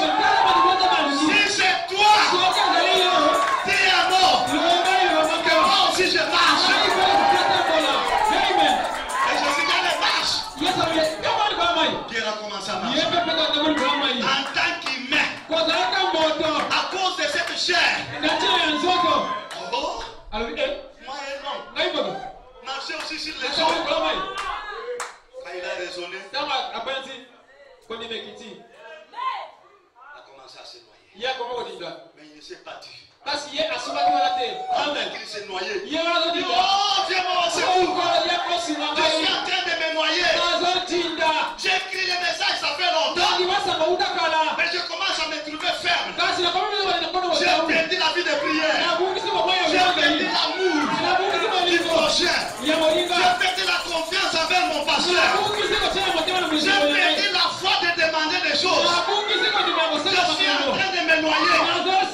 Si c'est toi, tu es mort. Que moi aussi je marche. Et je suis dans les marches. Pierre a commencé à marcher. En tant qu'humain, à cause de cette chair. Oh, moi et non. Marcher aussi sur les eaux. Quand il a raisonné, il a commencé à se noyer. Mais il ne s'est pas tué. Pendant qu'il s'est noyé, il dit, oh, viens-moi au secours. Je suis en train de me noyer. J'ai écrit le message, ça fait longtemps. Mais je commence à me trouver ferme. J'ai perdu la vie de prière. J'ai perdu l'amour du prochain. J'ai perdu la confiance envers mon pasteur. J'ai perdu la foi de demander des choses. Je suis en train de me noyer.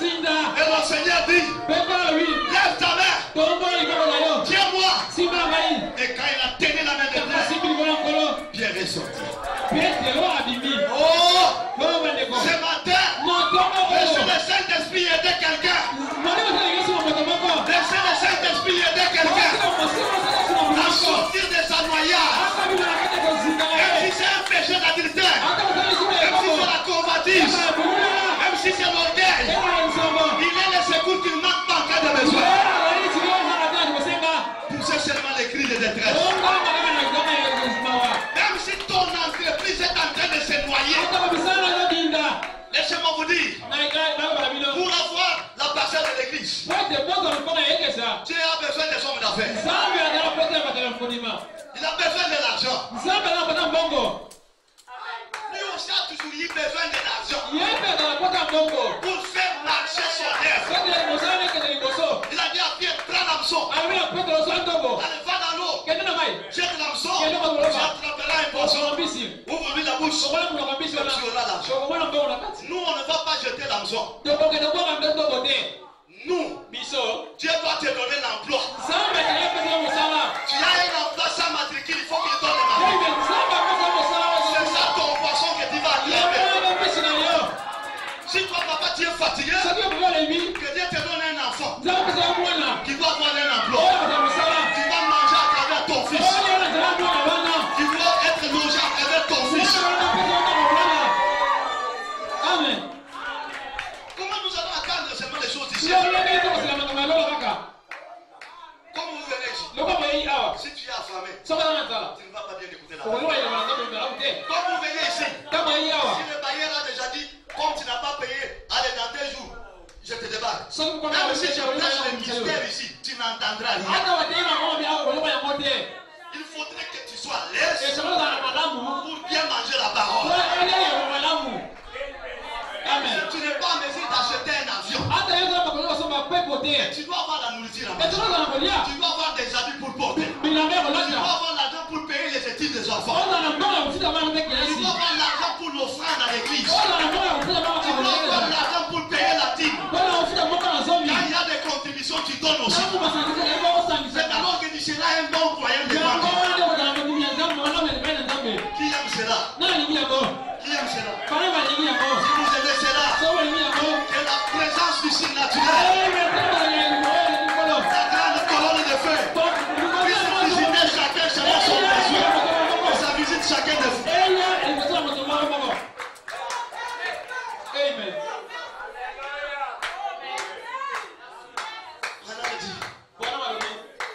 Et le Seigneur dit, lève ta main. Tiens-moi. Et quand il a tenu la main de Pierre, Pierre est sorti. Oh, ce matin, laissez le Saint-Esprit aider quelqu'un. Laissez le Saint-Esprit aider quelqu'un à sortir de sa noyade. Même si c'est un péché d'adultère, même si c'est la convoitise, même si c'est l'orgueil, il est le secours qu'il manque pas en cas de besoin. Poussez seulement les cris de détresse. Même si ton entreprise est en train de se noyer, laissez-moi vous dire, pour avoir la parcelle de l'église, tu as besoin des hommes d'affaires. Il a besoin de l'argent. Lui aussi a toujours eu besoin de l'argent pour faire marcher son œuvre. Il a dit à Pierre, prends l'hameçon. Allez, va dans l'eau. Jette l'hameçon. Tu attraperas un poisson. Ouvre-lui la bouche. Tu auras l'argent. Nous, on ne va pas jeter l'hameçon. Nous, Dieu doit te donner l'emploi. Tu as un emploi sans matricule, il faut qu'il donne le matricule. C'est ça ton poisson que tu vas attraper. Si toi, papa, tu es fatigué, que Dieu te donne un enfant qui doit avoir un emploi. Tu vas manger à travers ton fils. Tu dois être logé à travers ton fils. Amen. Comment nous allons attendre seulement les choses ici? Comme vous venez ici, si tu es affamé, tu ne vas pas bien écouter la parole. Comme vous venez ici, si le bailleur a déjà dit, comme tu n'as pas payé, allez dans 2 jours, je te débarque. Même si tu places le mystère ici, tu n'entendras rien. Il faudrait que tu sois à l'aise pour bien manger la parole. Amen. Tu n'es pas en mesure d'acheter un avion. Tu dois avoir la nourriture à manger. Tu dois avoir des habits pour porter. Tu dois avoir l'argent pour payer les études des enfants. Tu dois avoir l'argent pour l'offrande à l'église. Tu dois avoir l'argent pour payer la dîme. chacun de vous. Amen. Voilà, dit, Bwana malobi.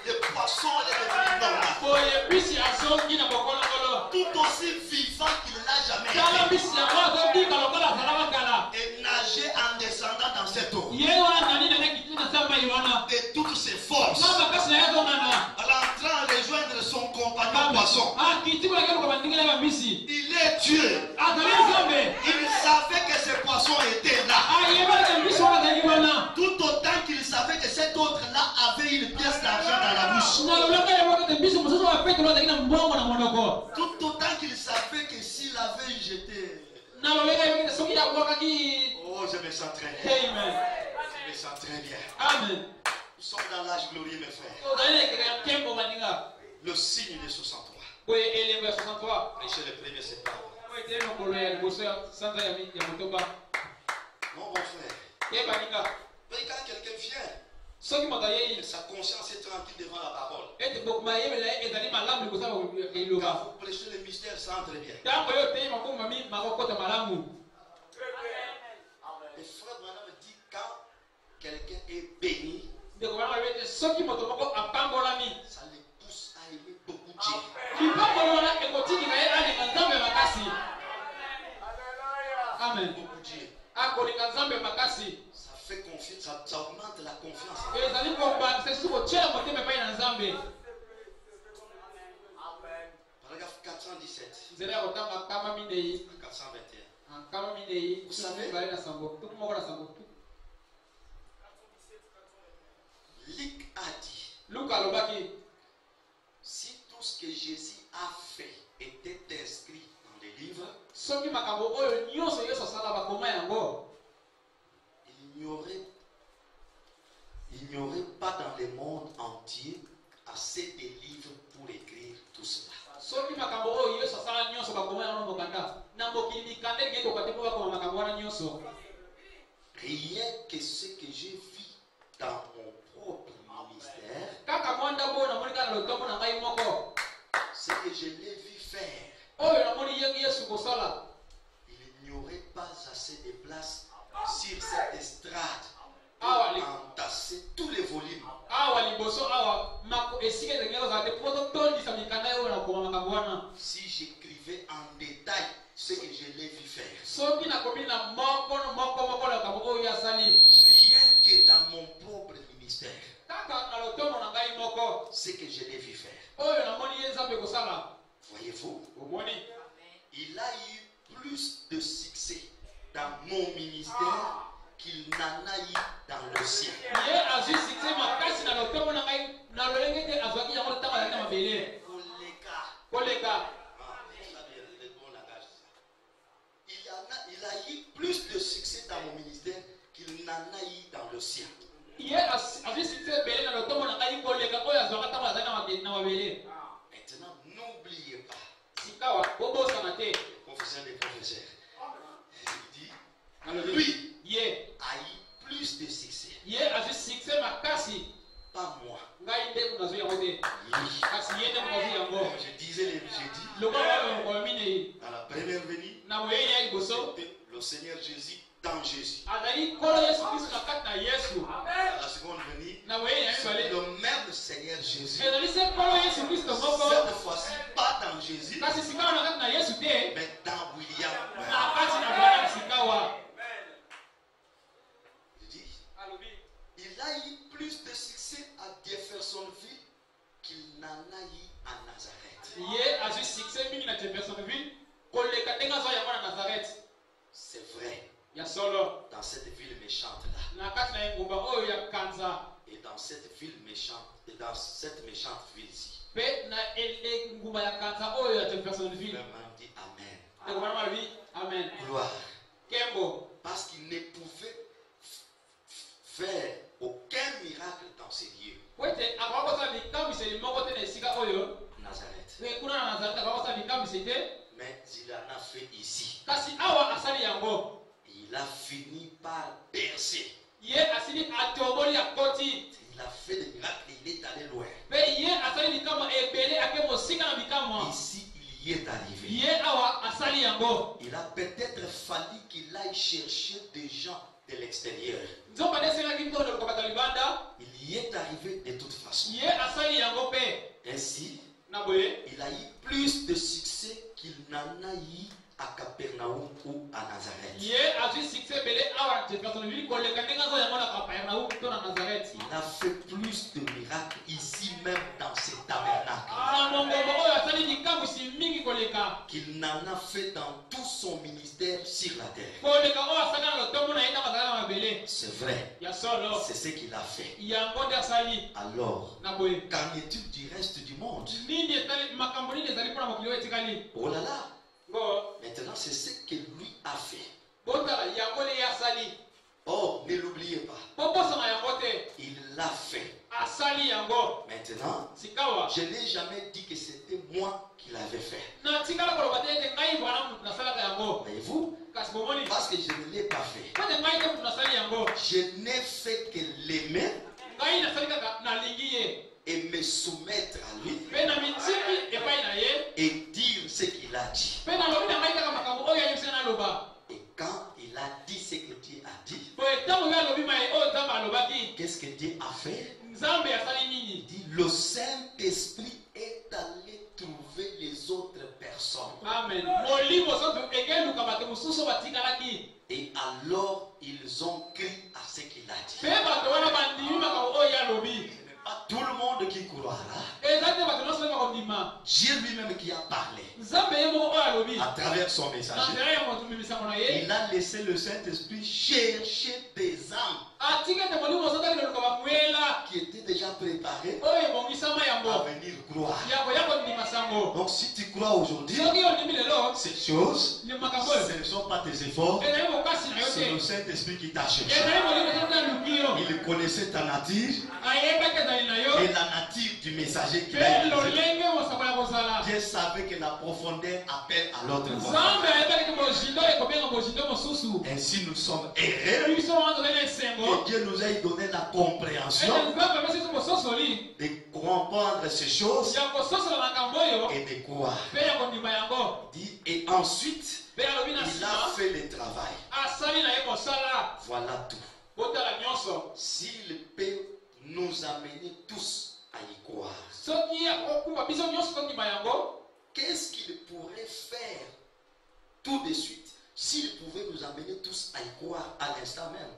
le poisson est devenu normal. Boye bisi azongi na bokolokolo. Tout aussi vivant qu'il n'a jamais Tala été. bisi yango azobika lokola azalaka kala. Et nager en descendant dans cette eau. Ye wana nani na kiti na samba iwana. De toutes ses forces. Mama kasi na yazo nana. En entrant rejoindre son compagnon poisson. Ah kiti kwa kero kwa ndingela ba bisi. Il est Dieu. Azali nzambe. Il savait que ce poisson était là. Ah yeba ka bisi wana zali wana. Tout autant qu'il savait que cet autre-là avait une pièce d'argent dans la bouche. Na loloka yeba ka bisi musoso wa petro zali na mbongo na monoko. Tout autant qu'il savait que s'il avait jeté. Na loloka yeba ka soki ya kwa ki. Oh, je me sens très bien. Amen. Je me sens très bien. Amen. Nous sommes dans l'âge glorieux, mes frères. Ozali na kaya tempo maninga. Le signe de 63. Boye elembo ya 63. Prêchez le 1er septembre. Boye tele ngolo ya liboso ya sanza ya motoba. Mon bon frère. Ye baninga. Mais quand quelqu'un vient, Soki moto et ye sa conscience est tranquille devant la parole. ete bokuma yebela ezali malamu liboso ya Quand eloba. vous prêchez le mystère, ça entre bien. Ntango yo teyi makomi mami makokota malamu. Les frères maintenant me disent quand quelqu'un est béni, Ndeko bana bete soki moto moko apambolami. ça les pousse à aimer beaucoup Dieu. Lipambolo wana ekotikika ye alinga nzambe makasi. Amen. Beaucoup Dieu. Akolinga nzambe makasi. Ça fait confiance, ça augmente la confiance. Ezali kobakisa suki kotyela motema epai na nzambe. Paragraphe 417 Nzela ya kotanga nkama minei. à 421. Nkama minei. Kusina mibale na sango. Tuku moko na sango. Luc a dit, Luka alobaki. si tout ce que Jésus a fait était inscrit dans les livres, Soki makambo oyo nyonso Yesu asala bakoma yango. il n'y aurait pas dans le monde entier assez de livres pour écrire tout cela. Soki makambo oyo Yesu asala nyonso bakoma yango na mokanda. Na mokili mikanda ngeko kate po bakoma makambo wana nyonso. Rien que ce que j'ai vu dans mon propre ministère, Kaka mwanda bo na monika na lotombo na ngai moko. ce que je l'ai vu faire, Oyo na moni Yesu kosala. il n'y aurait pas assez de place sur cette estrade Ah, pour les- entasser tous les volumes. Awa liboso awa mako esika ezali kozala te po totondisa mikanda oyo na koma makambo wana. Si j'écrivais en détail ce que je l'ai vu faire, Soki nakomi na moko na makambo oyo asali. rien que dans mon propre ministère, Kaka na lotombo na ngai moko. ce que je l'ai vu faire. Oyo na moni ye nzambe kosala. Voyez-vous, Omoni. il a eu plus de succès dans mon ministère qu'il n'en a eu dans le sien. Ye azwi succès makasi na lotombo na ngai na lolenge te azwaki yango ntango azalaki na mabele. Pour les gars, Koleka. ça veut dire le bon langage, ça. Il a eu plus de succès dans mon ministère qu'il n'en a eu dans le sien. Ye azwi succès ebele na lotombo na ngai koleka oyo azwaka ntango azalaki na mabele. Maintenant, n'oubliez pas, Sikawa bobosana te. professeur des professeurs, il dit, Alobi. lui Ye a eu plus de succès, ye azwi succès makasi. pas moi. Ngai nde nazwi yango te. Lui. Kasi ye nde nazwi yango. Je disais les jeudis, Lokola oyo okomine dans la première venue, na moyei ya liboso. c'était le Seigneur Jésus dans Jésus. Azali nkolo Yesu Kristo na kati na Yesu. Dans la seconde venue, Na moyei ya c'est mibale. le même Seigneur Jésus. Ezali se nkolo Yesu Kristo moko. Cette fois-ci, pas dans Jésus, Kasi sikawa na kati na Yesu te. mais dans William. Na kati na Bwana sikawa. Je dis, Alobi. il a eu plus de succès à Jeffersonville qu'il n'en a eu à Nazareth. Ye azwi succès mingi na Jeffersonville. Koleka ndenge azwa yango na Nazareth. C'est vrai, Ya solo. dans cette ville méchante-là, Na kati na engumba oyo ya kanza. et dans cette ville méchante, et dans cette méchante ville-ci, Pe na engumba ya kanza oyo ya Jeffersonville. le même dit Amen. Ndeko bana malobi. Amen. Gloire. Kembo. Parce qu'il ne pouvait faire aucun miracle dans ces lieux. Wete akakosala likambiseli moko te na esika oyo. Nazareth. Pe kuna na Nazareth akakosala likambiseli te. Mais il en a fait ici. Kasi awa asali yango. Il a fini par percer. Ye asili atoboli akoti. Il a fait des miracles et il est allé loin. Pe ye asali likambo ebele ake mosika na bikamwa. Ici, il y est arrivé. Ye awa asali yango. Il a peut-être fallu qu'il aille chercher des gens de l'extérieur. Nzomba desela kinto de kokata libanda. Il y est arrivé de toute façon. Ye asali yango pe. Ainsi, Naboye. il a eu plus de succès qu'il n'en a eu à Capernaum ou à Nazareth. Ye azu succès belé awa te personne lui koleka ndenga zo yango na Capernaum to na Nazareth. Il a fait plus de miracles ici même dans ce tabernacle Ah mongo oyo asali likambo si mingi koleka. qu'il n'en a fait dans tout son ministère sur la terre. Koleka oyo asaka na lotombo na ina mazala mabele. C'est vrai, Ya solo. c'est ce qu'il a fait. Yango de asali. Alors, Naboye. qu'en est-il du reste du monde? Nini etali makambo nini ezali pona mokili etikali. Oh là là, Ngo maintenant c'est ce que lui a fait. botala yango le asali. Oh, ne l'oubliez pas, Poposa na yango te. il l'a fait. Asali yango. Maintenant, Sikawa. je n'ai jamais dit que c'était moi qui l'avais fait. Na tikala koloba te ete ngai bwana mutu nasalaka yango. Voyez-vous? Kasi bomoni. Parce que je ne l'ai pas fait. Kote ngai te mutu nasali yango. Je n'ai fait que l'aimer Ngai nasali kaka nalingi ye. et me soumettre à lui Pe na mitiki epai na ye. et dire ce qu'il a dit. Pe na lobi na ngai kaka makambo oyo ayebisa na loba. Et quand il a dit ce que Dieu a dit, Boye ntango yo alobi ma ye oyo nzambe alobaki. qu'est-ce que Dieu a fait? Nzambe asali nini? Il dit, le Saint-Esprit est allé trouver les autres personnes. Amen. Molimo soto ekeluka bato mosusu batikalaki. Et alors, ils ont cru à ce qu'il a dit. Pe bato wana bandimi makambo oyo alobi. Ce n'est pas tout le monde qui croira. Eza te bato nyonso beka kondima. Dieu lui-même qui a parlé Nzambe ye moko oyo alobi. à travers son Na messager. nzela ya moto mimisango na ye. Il a laissé le Saint-Esprit chercher des âmes Atika te molimo soto akeleluka bamwela. qui étaient déjà préparées Oyo ebongisama à yango. venir croire. Yango ya kondima sango. Donc si tu crois aujourd'hui, Soki ondimi lelo. ces choses, Ni makambo oyo. ce ne sont pas tes efforts, Ezali mokasi na yo c'est le te. Saint-Esprit qui t'a cherché. Ezali molimo soto aluki yo. Il connaissait ta nature Ayebaki ezali na yo. et la nature du messager qu'il a Pe utilisé. lolenge mosako ya kozala. Dieu savait que la profondeur appelle à l'autre voie. Nzambe ayebaki mozindo ekobenga mozindo mosusu. Ainsi nous sommes heureux Biso wana tozali na esengo. que Dieu nous ait donné la compréhension Ete nzambe apesi biso mososoli. de comprendre ces choses Ya kososola makambo oyo. et de croire. Pe ya kondima yango. Dit, et ensuite, Pe alobi na il a nsima. fait le travail. Asali na ye mosala. Voilà tout. Botala nyonso. S'il peut nous amener tous à y croire, Soki okuba biso nyonso tondima yango. qu'est-ce qu'il pourrait faire tout de suite s'il pouvait nous amener tous à y croire à l'instant même?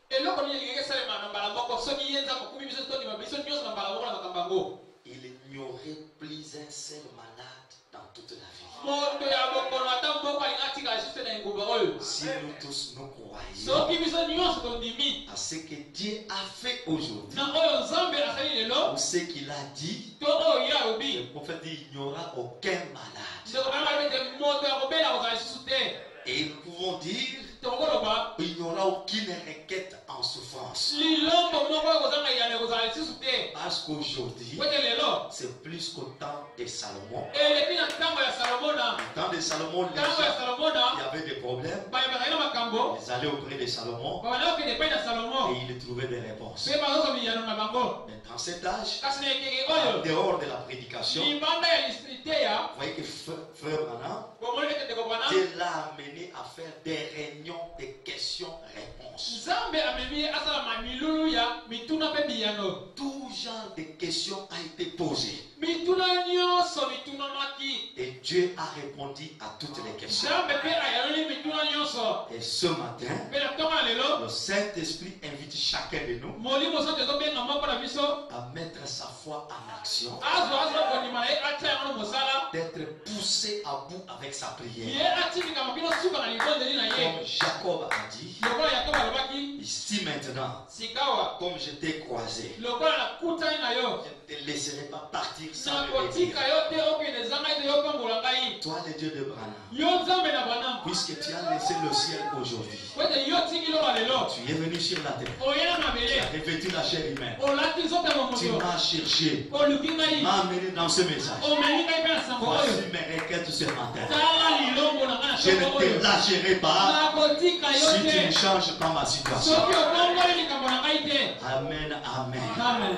Eloko nini elingi esalema na mbala moko soki ye nzambe akumi biso tondima biso nyonso na mbala moko na makambo yango. Il n'y aurait plus un seul malade dans toute la vie. Moto ya bokono ata moko alingi atikala juste na engumba oyo. Si nous tous nous croyons Soki biso nyonso tondimi à ce que Dieu a fait aujourd'hui, na oyo nzambe asali lelo ou ce qu'il a dit, to oyo ye le alobi. prophète dit il n'y aura aucun malade. Ndeko nanga alobi ete moto ya kobela kozala lisusu te. Et nous pouvons dire Tokoloba il n'y aura aucune requête en souffrance. lilombo moko oyo kozanga yane kozala lisusu te. Parce qu'aujourd'hui, Po ete lelo c'est plus qu'au temps de Salomon. eleki na ntango ya Salomo na Au temps de Salomon, les ntango ya gens, Salomo il y na avait des problèmes. bayebaka ye na makambo Ils allaient auprès de Salomon babanda okende epai na Salomo et ils trouvaient des réponses. mpe bazoza miyano na bango. Mais dans cet âge, Kasi na ekeke en oyo dehors de la prédication, vous libanda ya liteya voyez que frère Branham, bomoni ete ndeko bwana Dieu l'a amené à faire des réunions de questions-réponses. nzambe amemi ye asalama milulu ya mituna mpe biyano. Tout genre de questions a été posé. Mituna nyonso mitunamaki. Et Dieu a répondu à toutes les questions. Nzambe mpe ayaloli mituna nyonso. Et ce matin, Mpe na ntongo ya lelo le Saint-Esprit invite chacun de nous molimo soki ezobenga moko na biso à mettre sa foi en action, azwa kondima na ye atia yango na mosala d'être poussé à bout avec sa ye prière. atikikama bino suka na libondeli na ye Comme Jacob a dit, lokola yakobo alobaki ici maintenant, sikawa comme je t'ai croisé, lokola nakutani na yo je ne te laisserai pas partir sans me bénir. nakotika yo te okende zanga ete yopambola ngai Toi, le Dieu de Branham, yo nzambe na bana puisque tu as laissé le ciel aujourd'hui, po ete yo tiki loba lelo tu es venu sur la terre, oyela tu as mabele revêtu la chair humaine, olati nzoto ya tu momoto m'as cherché, oluki ngai m'as amené dans ce message. omemi ngai mpe na sango oyo Voici mes requêtes ce matin. tala lilombo na ngai na Je ne sango te oyo lâcherai pas nakotika yo si tu ne te changes pas ma situation. soki okongoli likambo na ngai te. Amen, amen. Amen.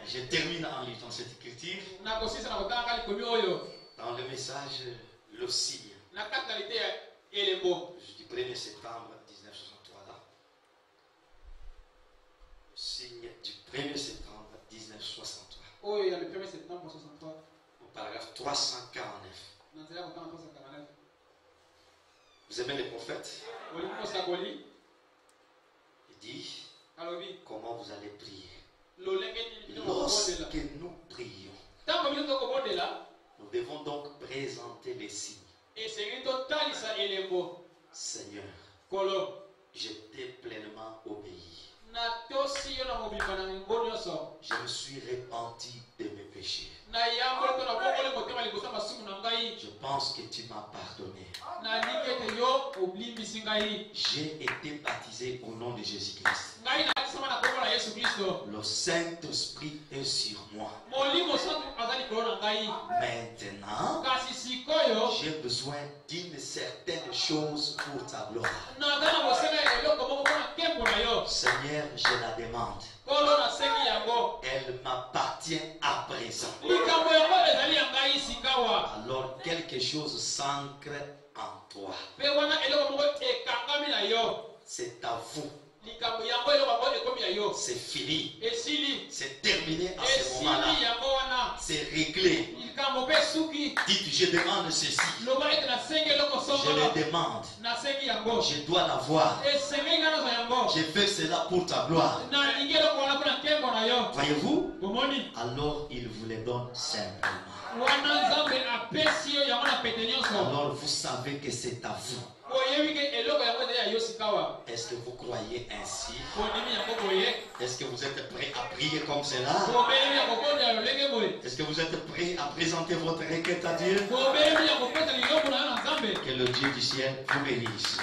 Je termine en lisant cette écriture nakosisa na kotanga likomi oyo dans le message le signe. Na katalité elembo. Je dis 1er septembre 1963 là. Le signe du 1er septembre 1963. Oh, il y a le 1er septembre 63. Au paragraphe 349. Dans le 349. Vous aimez les prophètes? Il dit alobi comment vous allez prier. Lorsque Lorsque nous prions, nous devons donc présenter les signes. Seigneur, je t'ai pleinement obéi. Je me suis repenti de mes péchés. Je pense que tu m'as pardonné. J'ai été baptisé au nom de Jésus-Christ. Le Saint-Esprit est sur moi. Maintenant, j'ai besoin d'une certaine chose pour ta gloire. Seigneur, je la demande. Elle m'appartient à présent. Alors quelque chose s'ancre en toi. C'est à vous. C'est fini. C'est terminé à ce moment-là. C'est réglé. Dites, je demande ceci. Je le demande. Je dois l'avoir. Je fais cela pour ta gloire. Voyez-vous? Alors il vous les donne simplement. Alors vous savez que c'est à vous. Est-ce que vous croyez ainsi? Est-ce que vous êtes prêts à prier comme cela? Est-ce que vous êtes prêts à présenter votre requête à Dieu? Que le Dieu du ciel vous bénisse.